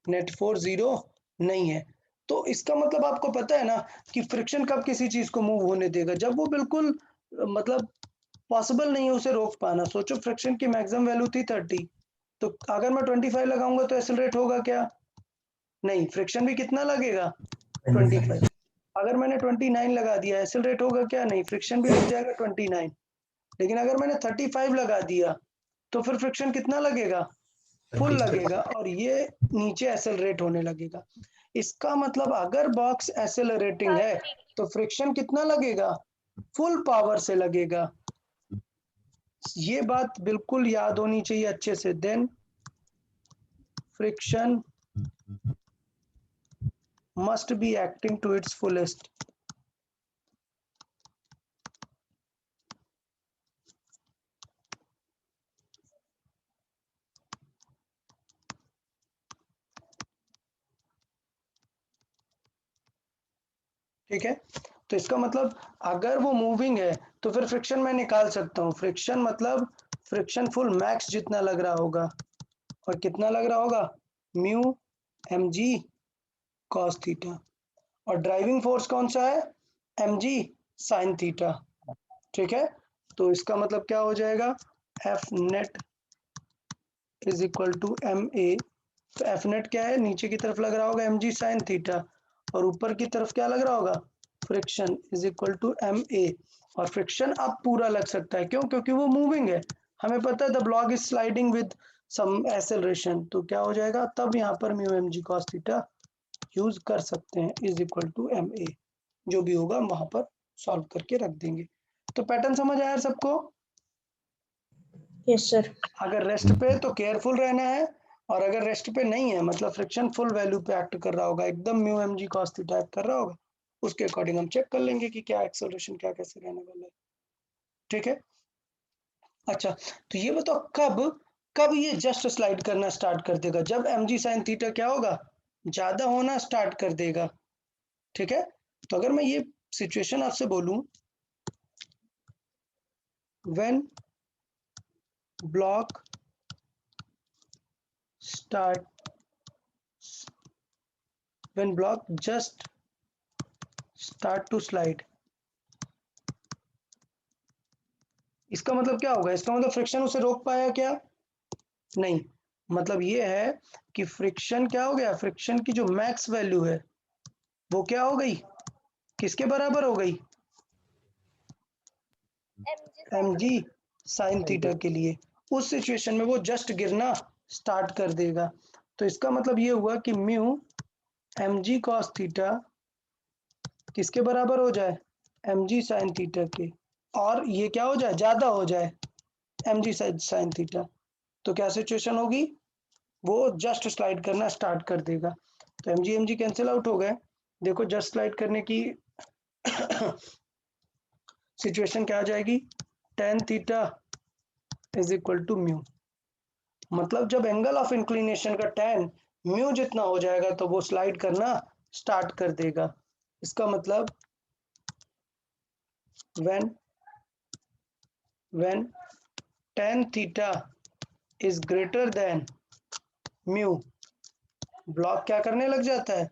नेट फोर्स 0 नहीं है। तो इसका मतलब आपको पता है ना कि फ्रिक्शन कब किसी चीज को मूव होने देगा, जब वो बिल्कुल मतलब पॉसिबल नहीं है उसे रोक पाना। सोचो फ्रिक्शन की मैक्सिमम वैल्यू थी 30, तो अगर मैं 25 लगाऊंगा तो एक्सेलरेट होगा क्या? नहीं, फ्रिक्शन भी कितना लगेगा? 25। अगर मैंने 29 लगा दिया, एक्सेलरेट होगा क्या? नहीं, फ्रिक्शन भी लग जाएगा 29। लेकिन अगर मैंने 35 लगा दिया तो फिर फ्रिक्शन कितना लगेगा? फुल लगेगा, और ये नीचे एक्सेलरेट होने लगेगा। इसका मतलब अगर बॉक्स एक्सेलरेटिंग है तो फ्रिक्शन कितना लगेगा? फुल पावर से लगेगा। ये बात बिल्कुल याद होनी चाहिए अच्छे से। Then friction must be acting to its fullest. ठीक है, तो इसका मतलब अगर वो मूविंग है तो फिर फ्रिक्शन मैं निकाल सकता हूँ। फ्रिक्शन मतलब फ्रिक्शन फुल मैक्स जितना लग रहा होगा, और कितना लग रहा होगा? Mu mg cos theta. और ड्राइविंग फोर्स कौन सा है? mg sin theta. ठीक है, तो इसका मतलब क्या हो जाएगा? F net is equal to M A. तो एफ नेट क्या है? नीचे की तरफ लग रहा होगा mg sin थीटा, और ऊपर की तरफ क्या लग रहा होगा? Friction is equal to M A. और फ्रिक्शन अब पूरा लग सकता है, क्यों? क्योंकि वो मूविंग है। हमें पता है the block is sliding with some acceleration, तो क्या हो जाएगा? तब यहाँ पर mu mg cos theta use कर सकते हैं, is equal to M A. जो भी होगा हम वहां पर सॉल्व करके रख देंगे। तो पैटर्न समझ आया सबको? Yes sir. अगर रेस्ट पे तो केयरफुल रहना है, और अगर रेस्ट पे नहीं है मतलब फ्रिक्शन फुल वैल्यू पे एक्ट कर रहा होगा, एकदम mu mg cos theta act कर रहा होगा, उसके अकॉर्डिंग हम चेक कर लेंगे कि क्या एक्सेलरेशन क्या कैसे रहने वाला है। ठीक है, अच्छा तो ये बताओ कब कब ये जस्ट स्लाइड करना स्टार्ट कर देगा? जब mg sin थीटा क्या होगा? ज्यादा होना स्टार्ट कर देगा। ठीक है, तो अगर मैं ये सिचुएशन आपसे बोलूं, when block start when block just start to slide, इसका मतलब क्या होगा? इसका मतलब फ्रिक्शन उसे रोक पाया क्या? नहीं, मतलब ये है कि फ्रिक्शन क्या हो गया? फ्रिक्शन की जो मैक्स वैल्यू है वो क्या हो गई? किसके बराबर हो गई? mg sin थीटा के लिए। उस सिचुएशन में वो जस्ट गिरना स्टार्ट कर देगा। तो इसका मतलब ये हुआ कि म्यू mg cos थीटा किसके बराबर हो जाए? mg sin थीटा के, और ये क्या हो जाए? ज्यादा हो जाए mg sin थीटा। तो क्या सिचुएशन होगी? वो जस्ट स्लाइड करना स्टार्ट कर देगा। तो mg कैंसिल आउट हो गए। देखो जस्ट स्लाइड करने की सिचुएशन क्या आ जाएगी? tan theta is equal to mu. मतलब जब एंगल ऑफ इंक्लिनेशन का tan म्यू जितना हो जाएगा तो वो स्लाइड करना स्टार्ट कर देगा। इसका मतलब when tan theta is greater than mu, block क्या करने लग जाता है?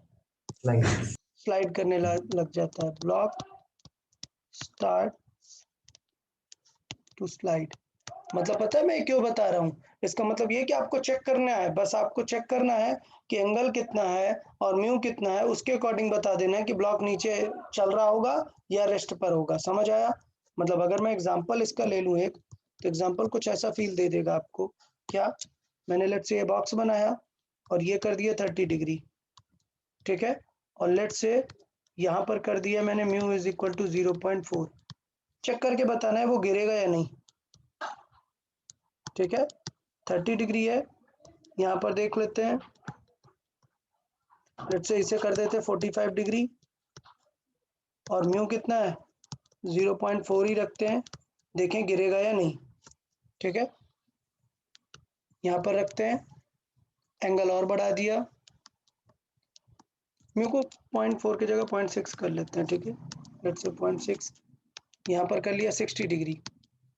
Slide. स्लाइड करने लग जाता है। Block start to slide. मतलब पता है मैं क्यों बता रहा हूँ? इसका मतलब ये कि आपको चेक करना है, बस आपको चेक करना है कि एंगल कितना है और म्यू कितना है, उसके अकॉर्डिंग बता देना है कि ब्लॉक नीचे चल रहा होगा या रेस्ट पर होगा। समझ आया? मतलब अगर मैं एग्जांपल इसका ले लूँ एक, तो एग्जांपल कुछ ऐसा फील दे देगा आपको। क्या? मैंने लेट्स से ये बॉक्स बनाया और ये कर दिया 30 डिग्री। ठीक है, और लेट्स से यहाँ पर कर दिया मैंने mu is equal to 0.4। Check करके बताना है वो गिरेगा या नहीं। ठीक है, 30 डिग्री है, यहाँ पर देख लेते हैं। लेट्स से इसे कर देते हैं 45 डिग्री, और म्यू कितना है? 0.4 ही रखते हैं, देखें गिरेगा या नहीं। ठीक है, यहाँ पर रखते हैं, एंगल और बढ़ा दिया, म्यू को 0.4 की जगह 0.6 कर लेते हैं। ठीक है, लेट्स से 0.6, यहाँ पर कर लिया 60 डिग्री।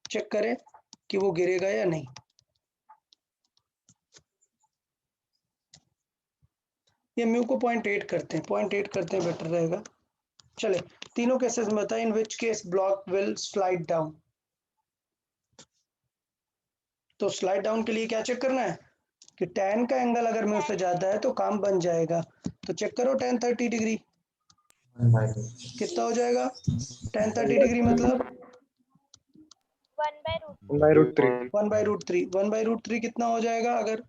चेक करें कि वो गिरेगा या नहीं। ये म्यू को 0.8 करते हैं, 0.8 करते हैं, बेटर रहेगा। चले तीनों केसेस में बताएं in which case block will slide down. तो स्लाइड डाउन के लिए क्या चेक करना है कि tan का एंगल अगर म्यू से ज्यादा है तो काम बन जाएगा। तो चेक करो tan 30 डिग्री 1 by root. कितना हो जाएगा। tan 30 डिग्री मतलब 1/√3 1/√3 कितना हो जाएगा अगर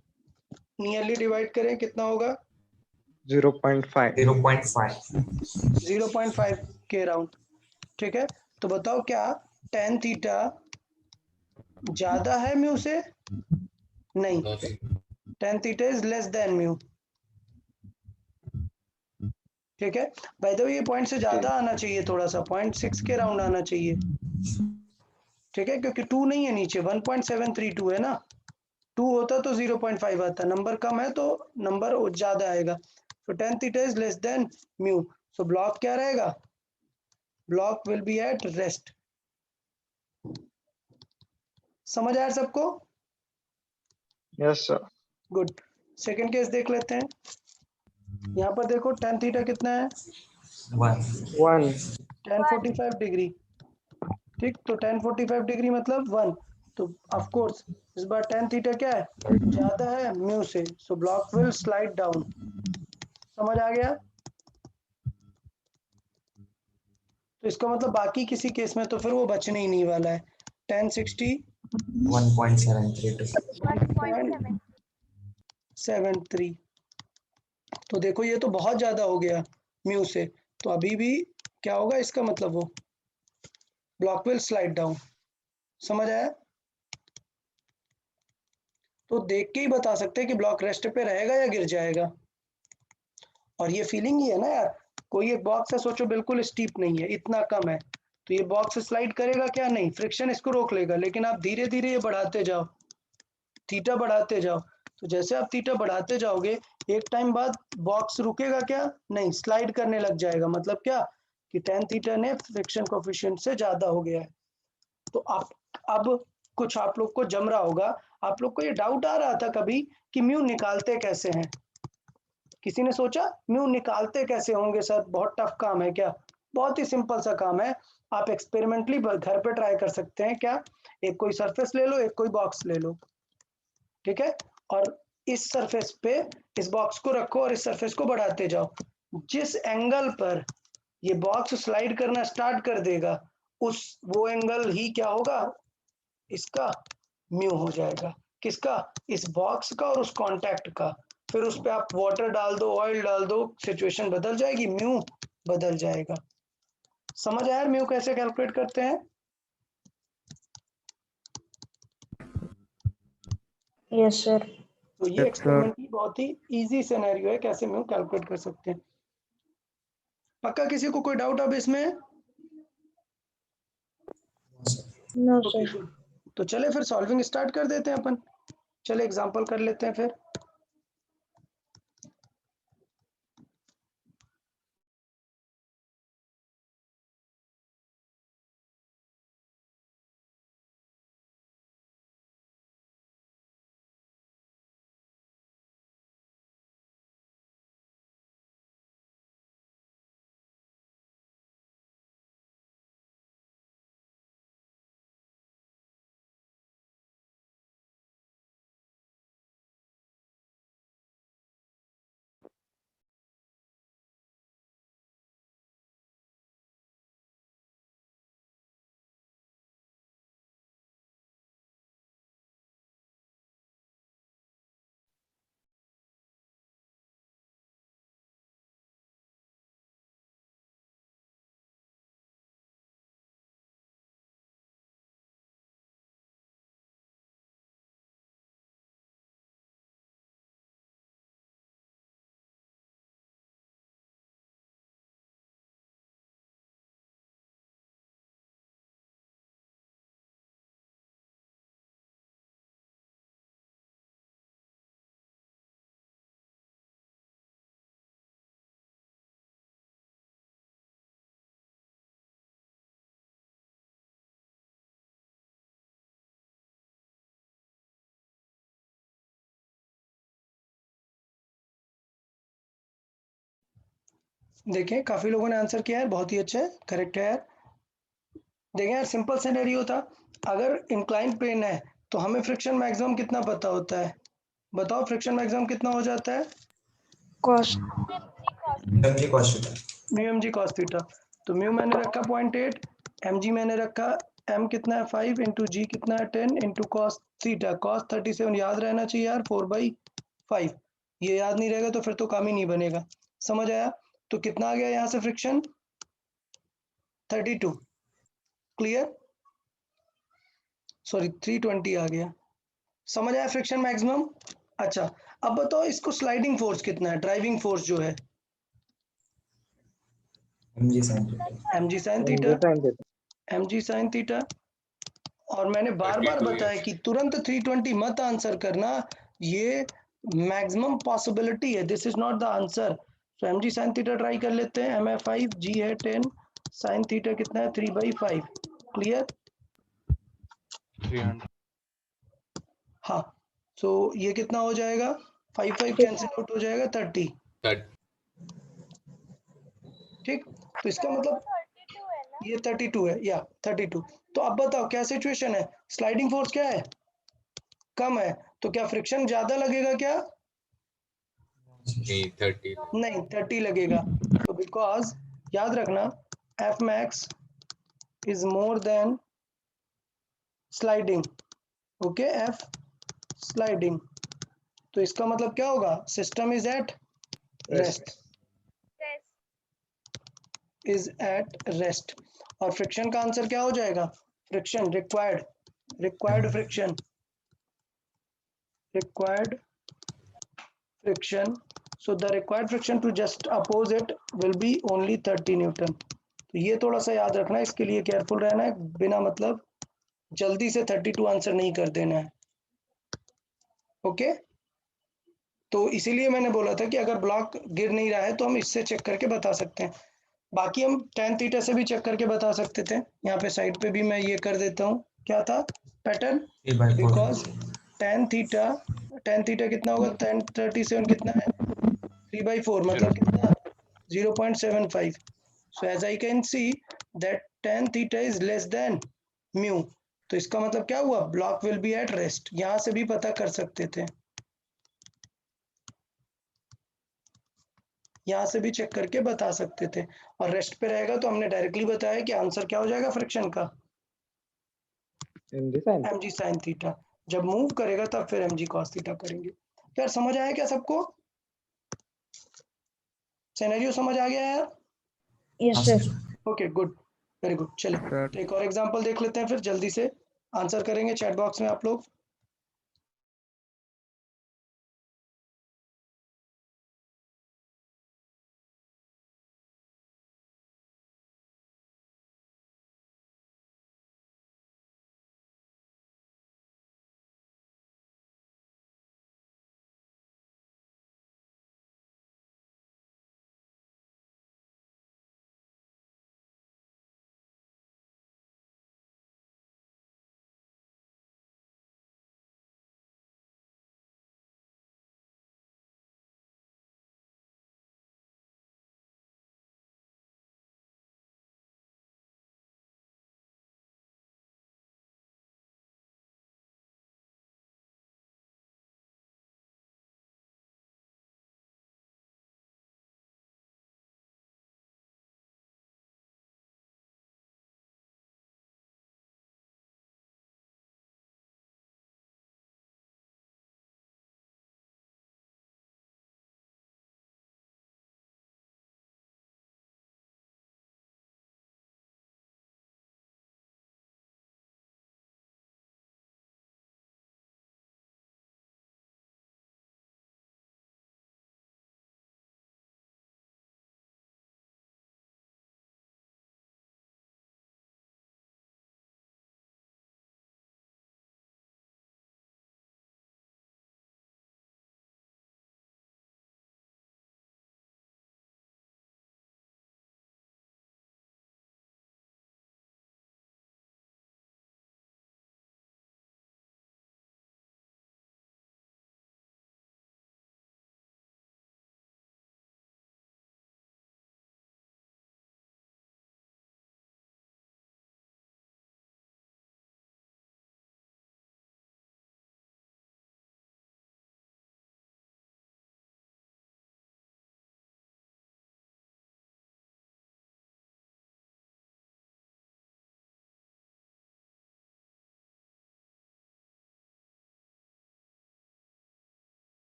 नियरली डिवाइड करें कितना होगा 0.5 0.5. 0.5 के राउंड। ठीक है, तो बताओ क्या tan थीटा ज्यादा है म्यू से? नहीं, tan theta is less then mu. ठीक है, बाय द वे ये पॉइंट से ज्यादा आना चाहिए, थोड़ा सा 0.6 के राउंड आना चाहिए। ठीक है, क्योंकि 2 नहीं है नीचे, 1.732 है ना, 2 होता तो 0.5 आता, नंबर कम है तो नंबर ज्यादा आएगा। तो tan theta is less then mu, so block क्या रहेगा, block will be at rest. समझ आया सबको? Yes sir. Good. Second case देख लेते हैं। यहाँ पर देखो tan थीटा कितना है 1. 1 tan 45 डिग्री। ठीक, तो tan 45 डिग्री मतलब 1, तो ऑफ कोर्स इस बार tan थीटा क्या है, ज्यादा है म्यू से, so block will slide down. समझ आ गया? तो इसका मतलब बाकी किसी केस में तो फिर वो बचने ही नहीं वाला है। tan 60 1.732. 1.73, तो देखो ये तो बहुत ज्यादा हो गया म्यू से, तो अभी भी क्या होगा इसका मतलब वो ब्लॉक विल स्लाइड डाउन। समझ आया? तो देख के ही बता सकते हैं कि ब्लॉक रेस्ट पे रहेगा या गिर जाएगा। और ये फीलिंग ही है ना यार, कोई एक बॉक्स है सोचो बिल्कुल स्टीप नहीं है, इतना कम है, तो ये बॉक्स स्लाइड करेगा क्या? नहीं, फ्रिक्शन इसको रोक लेगा, लेकिन आप धीरे धीरे ये बढ़ाते जाओ, थीटा बढ़ाते जाओ, तो जैसे आप थीटा बढ़ाते जाओगे एक टाइम बाद बॉक्स रुकेगा क्या? नहीं, स्लाइड करने लग जाएगा। मतलब क्या कि tan थीटा ने फ्रिक्शन कोफिशिएंट से ज्यादा हो गया है। तो आप अब कुछ आप लोग को जम रहा होगा, आप लोग को ये डाउट आ रहा था कभी कि म्यू निकालते कैसे हैं? किसी ने सोचा म्यू निकालते कैसे होंगे सर, बहुत टफ काम है क्या? बहुत ही सिंपल सा काम है, आप एक्सपेरिमेंटली घर पे ट्राई कर सकते हैं। क्या, एक कोई सरफेस ले लो, एक कोई बॉक्स ले लो, ठीक है, और इस सरफेस पे इस बॉक्स को रखो और इस सरफेस को बढ़ाते जाओ। जिस एंगल पर ये बॉक्स स्लाइड करना स्टार्ट कर देगा उस वो एंगल ही क्या होगा, इसका म्यू हो जाएगा। किसका? इस बॉक्स का और उस कांटेक्ट का। फिर उस पे आप वाटर डाल दो, ऑयल डाल दो, सिचुएशन बदल जाएगी, म्यू बदल जाएगा। समझ आया म्यू कैसे कैलकुलेट करते हैं? Yes sir. तो ये यस सर। एक्सपेरिमेंट की बहुत ही इजी सिनेरियो है कैसे म्यू कैलकुलेट कर सकते हैं। पक्का किसी को कोई डाउट अब इसमें? No okay, sir. तो चले फिर सॉल्विंग स्टार्ट कर देते हैं अपन। चले एग्जांपल कर लेते हैं फिर। देखें काफी लोगों ने आंसर किया है, बहुत ही अच्छा है, करेक्ट है यार। देखें यार सिंपल सिनेरियो था, अगर इंक्लाइन प्लेन है तो हमें फ्रिक्शन मैक्सिमम कितना पता होता है, बताओ फ्रिक्शन मैक्सिमम कितना हो जाता है? Cos mg cos theta. Mu M G cos theta. तो म्यू मैंने रखा 0.8, एम जी मैंने रखा, एम कितना है 5 इंटू जी कितना है 10 इंटू कॉस थीटा, कॉस 37 याद रहना चाहिए यार 4/5। ये याद नहीं रहेगा तो फिर तो काम ही नहीं बनेगा। समझ आया? तो कितना आ गया यहाँ से फ्रिक्शन? 32, क्लियर, सॉरी 320 आ गया। समझ आया फ्रिक्शन मैक्सिमम? अच्छा, अब बताओ इसको स्लाइडिंग फोर्स कितना है, ड्राइविंग फोर्स जो है? mg sin theta. M G sine theta, M G sine theta. और मैंने बार बार 32 बताया years. कि तुरंत 320 मत आंसर करना, ये मैक्सिमम पॉसिबिलिटी है, this is not the answer. तो M G sine theta try कर लेते हैं, एम है 5, जी है 10, साइन थीटा कितना है 3/5, क्लियर? 300. हाँ, तो ये कितना हो जाएगा, 5 कैंसिल आउट हो जाएगा 30, That ठीक। तो इसका मतलब ये 32 है या 32। तो अब बताओ क्या सिचुएशन है, स्लाइडिंग फोर्स क्या है, कम है, तो क्या फ्रिक्शन ज्यादा लगेगा क्या? नहीं 30. नहीं 30 लगेगा। तो बिकॉज याद रखना F max is more than sliding, okay, F sliding. तो इसका मतलब क्या होगा, system is at rest, is at rest. और फ्रिक्शन का आंसर क्या हो जाएगा, friction required friction, required friction, so the required friction to just oppose it will be only 30 Newton. तो ये थोड़ा सा याद रखना है, इसके लिए केयरफुल रहना है, बिना मतलब जल्दी से 32 आंसर नहीं कर देना है, ओके। तो इसीलिए मैंने बोला था कि अगर ब्लॉक गिर नहीं रहा है तो हम इससे चेक करके बता सकते हैं। बाकी हम tan थीटा से भी चेक करके बता सकते थे, यहाँ पे साइड पे भी मैं ये कर देता हूँ, क्या था पैटर्न, 3/4 बिकॉज tan थीटा कितना होगा, tan 37 कितना है 3/4, मतलब कितना 0.75। so as I can see that tan theta is less than mu, तो इसका मतलब क्या हुआ, block will be at rest, यहां से भी पता कर सकते थे, यहां से भी चेक करके बता सकते थे। और रेस्ट पे रहेगा तो हमने डायरेक्टली बताया कि आंसर क्या हो जाएगा फ्रिक्शन का, एम जी साइन थीटा। जब मूव करेगा तब फिर एम जी कॉस थीटा करेंगे। यार समझ आया क्या सबको, सिनेरियो समझ आ गया यार? यस हाँ sir. Sir. Okay good, very good. चले तो एक और एग्जांपल देख लेते हैं, फिर जल्दी से आंसर करेंगे चैट बॉक्स में आप लोग।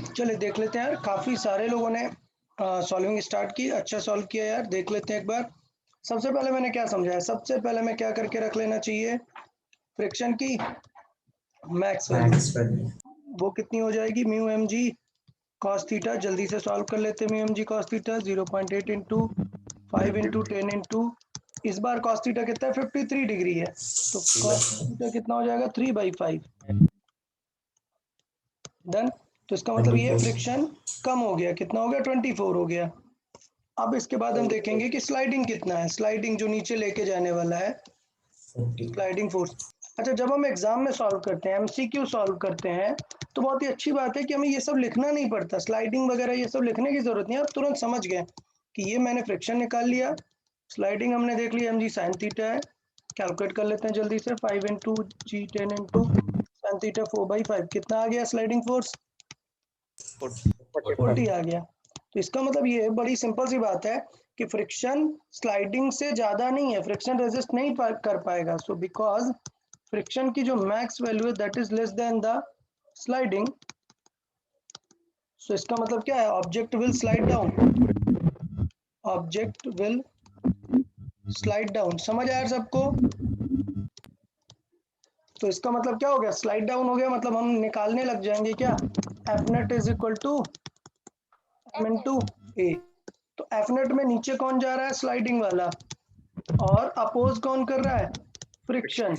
चलिए देख लेते हैं यार, काफी सारे लोगों ने सॉल्विंग स्टार्ट की, अच्छा सॉल्व किया यार। देख लेते हैं एक बार। सबसे पहले मैंने क्या समझाया, सबसे पहले मैं क्या करके रख लेना चाहिए, फ्रिक्शन की मैक्स वैल्यू, मैक्स वैल्यू वो कितनी हो जाएगी, mu M G cos theta. जल्दी से सॉल्व कर लेते हैं। Mu M G cos theta 0.8 into 5 into 10 into, इस बार कॉस थीटा कितना है, 53 डिग्री है, तो कॉस थीटा कितना हो जाएगा, 3/5। डन। तो इसका मतलब ये 24 फ्रिक्शन कम हो गया, कितना हो गया, 24 हो गया। अब इसके बाद हम देखेंगे कि स्लाइडिंग कितना है, स्लाइडिंग जो नीचे लेके जाने वाला है, 40 स्लाइडिंग फोर्स। अच्छा, जब हम एग्जाम में सॉल्व करते हैं, एमसीक्यू सॉल्व करते हैं, तो बहुत ही अच्छी बात है कि हमें ये सब लिखना नहीं पड़ता, स्लाइडिंग वगैरह ये सब लिखने की जरूरत नहीं है। आप तुरंत समझ गए कि ये मैंने फ्रिक्शन निकाल लिया, स्लाइडिंग हमने देख लिया, एम जी साइन थीटा है। कैलकुलेट कर लेते हैं जल्दी से, 5 इंटू जी 10 इंटू साइन थीटा 4/5, कितना आ गया स्लाइडिंग फोर्स, 40 आ गया। तो इसका मतलब ये है, बड़ी सिंपल सी बात है कि फ्रिक्शन स्लाइडिंग से ज्यादा नहीं है, फ्रिक्शन रेजिस्ट नहीं कर पाएगा। सो बिकॉज फ्रिक्शन की जो मैक्स वैल्यू है that is less than the sliding, so इसका मतलब क्या है, object will slide down, object will slide down. समझ आया सबको? तो इसका मतलब क्या हो गया, स्लाइड डाउन हो गया, मतलब हम निकालने लग जाएंगे क्या, F net is equal to M into A. तो एफ नेट में नीचे कौन जा रहा है, स्लाइडिंग वाला, और अपोज कौन कर रहा है, फ्रिक्शन,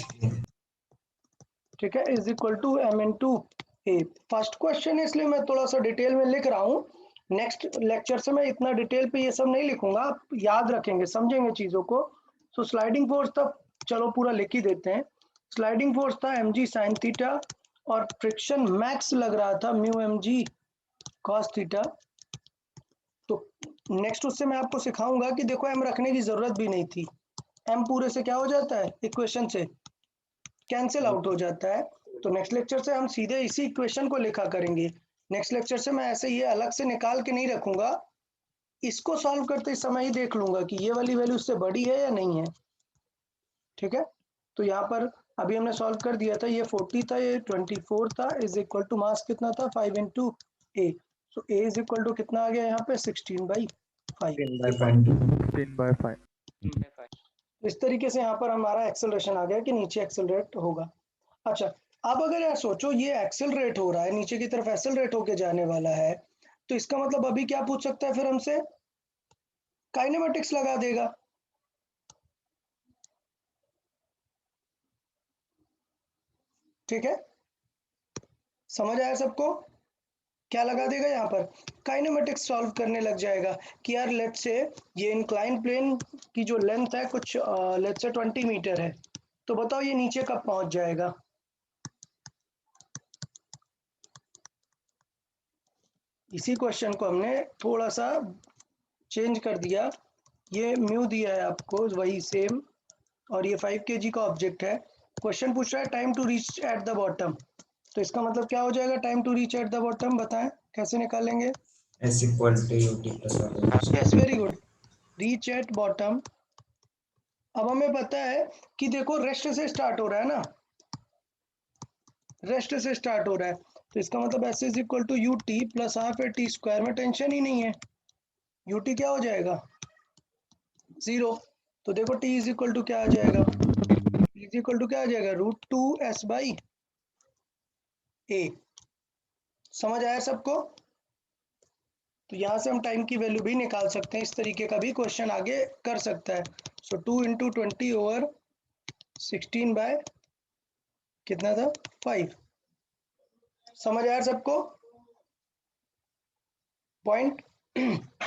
ठीक है, is equal to M into A. First question है इसलिए मैं थोड़ा सा डिटेल में लिख रहा हूँ, नेक्स्ट लेक्चर से मैं इतना डिटेल पे ये सब नहीं लिखूंगा, आप याद रखेंगे, समझेंगे चीजों को। सो स्लाइडिंग फोर्स था, चलो पूरा लिख ही देते हैं। स्लाइडिंग फोर्स था एम जी साइन थीटा, और फ्रिक्शन मैक्स लग रहा था mu M G cos theta. तो नेक्स्ट उससे मैं आपको सिखाऊंगा कि देखो एम रखने की जरूरत भी नहीं थी, एम पूरे से क्या हो जाता है, इक्वेशन से कैंसिल आउट हो जाता है। तो नेक्स्ट लेक्चर से हम सीधे इसी इक्वेशन को लिखा करेंगे। नेक्स्ट लेक्चर से मैं ऐसे ये अलग से निकाल के नहीं रखूंगा, इसको सॉल्व करते समय ही देख लूंगा कि ये वाली वैल्यू उससे बड़ी है या नहीं है, ठीक है। तो यहाँ पर अभी हमने सॉल्व कर दिया था, ये 40 था, ये 24 था, इज इक्वल टू मास कितना था, 5 into A. So A is equal to कितना आ गया यहाँ पे, 16/5। 10/5 इस तरीके से यहाँ पर हमारा एक्सेलरेशन आ गया कि नीचे एक्सेलरेट होगा। अच्छा, अब अगर यार सोचो ये एक्सेलरेट हो रहा है, नीचे की तरफ एक्सेलरेट होके जाने वाला है, तो इसका मतलब अभी क्या पूछ सकता है फिर हमसे, काइनेमेटिक्स लगा देगा। ठीक है, समझ आया सबको? क्या लगा देगा यहाँ पर, काइनेमेटिक्स सॉल्व करने लग जाएगा कि यार लेट से ये इंक्लाइन प्लेन की जो लेंथ है कुछ लेट से 20 मीटर है, तो बताओ ये नीचे कब पहुंच जाएगा। इसी क्वेश्चन को हमने थोड़ा सा चेंज कर दिया, ये म्यू दिया है आपको वही सेम, और ये 5 kg का ऑब्जेक्ट है। क्वेश्चन पूछ रहा है time to reach at the bottom, तो इसका मतलब क्या हो जाएगा, time to reach at the bottom, बताएं कैसे निकालेंगे। S equal to UT plus R. Yes, very good, reach at bottom. अब हमें पता है कि देखो रेस्ट से स्टार्ट हो रहा है ना, रेस्ट से स्टार्ट हो रहा है, तो इसका मतलब S is equal to U T plus half A T square, में टेंशन ही नहीं है, यू टी क्या हो जाएगा, 0। तो देखो टी इज इक्वल टू क्या आ जाएगा, इज इक्वल टू क्या आ जाएगा, √2s/a। समझ आया सबको? तो यहाँ से हम टाइम की वैल्यू भी निकाल सकते हैं, इस तरीके का भी क्वेश्चन आगे कर सकता है। सो 2 इंटू 20 ओवर 16 बाय कितना था, 5। समझ आया सबको पॉइंट?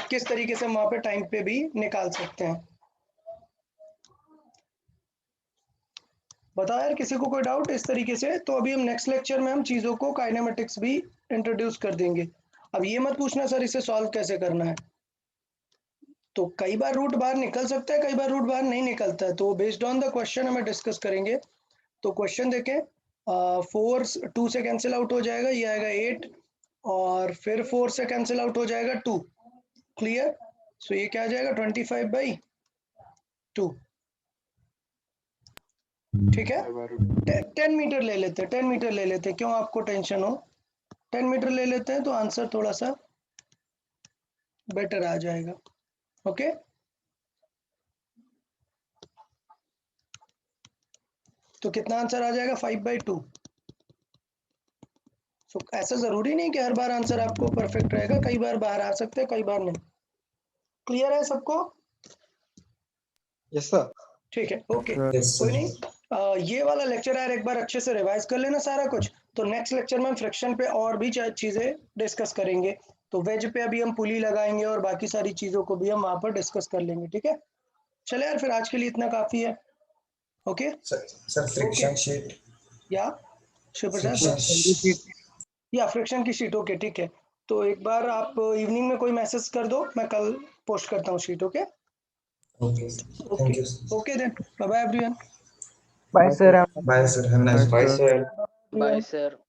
किस तरीके से हम वहां पे टाइम पे भी निकाल सकते हैं। बताओ यार, किसी को कोई डाउट इस तरीके से? तो अभी हम नेक्स्ट लेक्चर में हम चीज़ों को काइनेमेटिक्स भी इंट्रोड्यूस कर देंगे। अब ये मत पूछना सर इसे सॉल्व कैसे करना है, तो कई बार रूट बाहर निकल सकता है, कई बार रूट बाहर नहीं निकलता है, तो बेस्ड ऑन द क्वेश्चन हमें डिस्कस करेंगे। तो क्वेश्चन देखें, 4 2 से कैंसिल आउट हो जाएगा, ये आएगा 8, और फिर 4 से कैंसिल आउट हो जाएगा 2, क्लियर। सो ये क्या आ जाएगा, 25/2, ठीक है। 10 मीटर ले लेते हैं, 10 मीटर ले लेते हैं, क्यों आपको टेंशन हो, 10 मीटर ले लेते हैं तो आंसर थोड़ा सा बेटर आ जाएगा। ओके, तो कितना आंसर आ जाएगा? 5/2। सो ऐसा जरूरी नहीं कि हर बार आंसर आपको परफेक्ट रहेगा, कई बार बाहर आ सकते हैं, कई बार नहीं। क्लियर है सबको? Yes sir. ठीक है, ओके, Yes, कोई sir. नहीं। ये वाला लेक्चर यार एक बार अच्छे से रिवाइज कर लेना सारा कुछ, तो नेक्स्ट लेक्चर में फ्रिक्शन पे और भी चीजें डिस्कस करेंगे। तो वेज पे अभी हम पुली लगाएंगे और बाकी सारी चीजों को भी हम वहां पर डिस्कस कर लेंगे। ठीक है, चले यार, फिर आज के लिए इतना काफी है। Okay, Sir, friction sheet. या शिव प्रसाद? Friction sheet. या फ्रिक्शन की शीट। ओके, ठीक है, तो एक बार आप इवनिंग में कोई मैसेज कर दो, मैं कल पोस्ट करता हूँ sheet. Okay Okay. Okay Thank you, sir. Okay then, bye bye everyone. Bye sir. Bye, sir. Have a nice day. Bye, sir. Bye sir.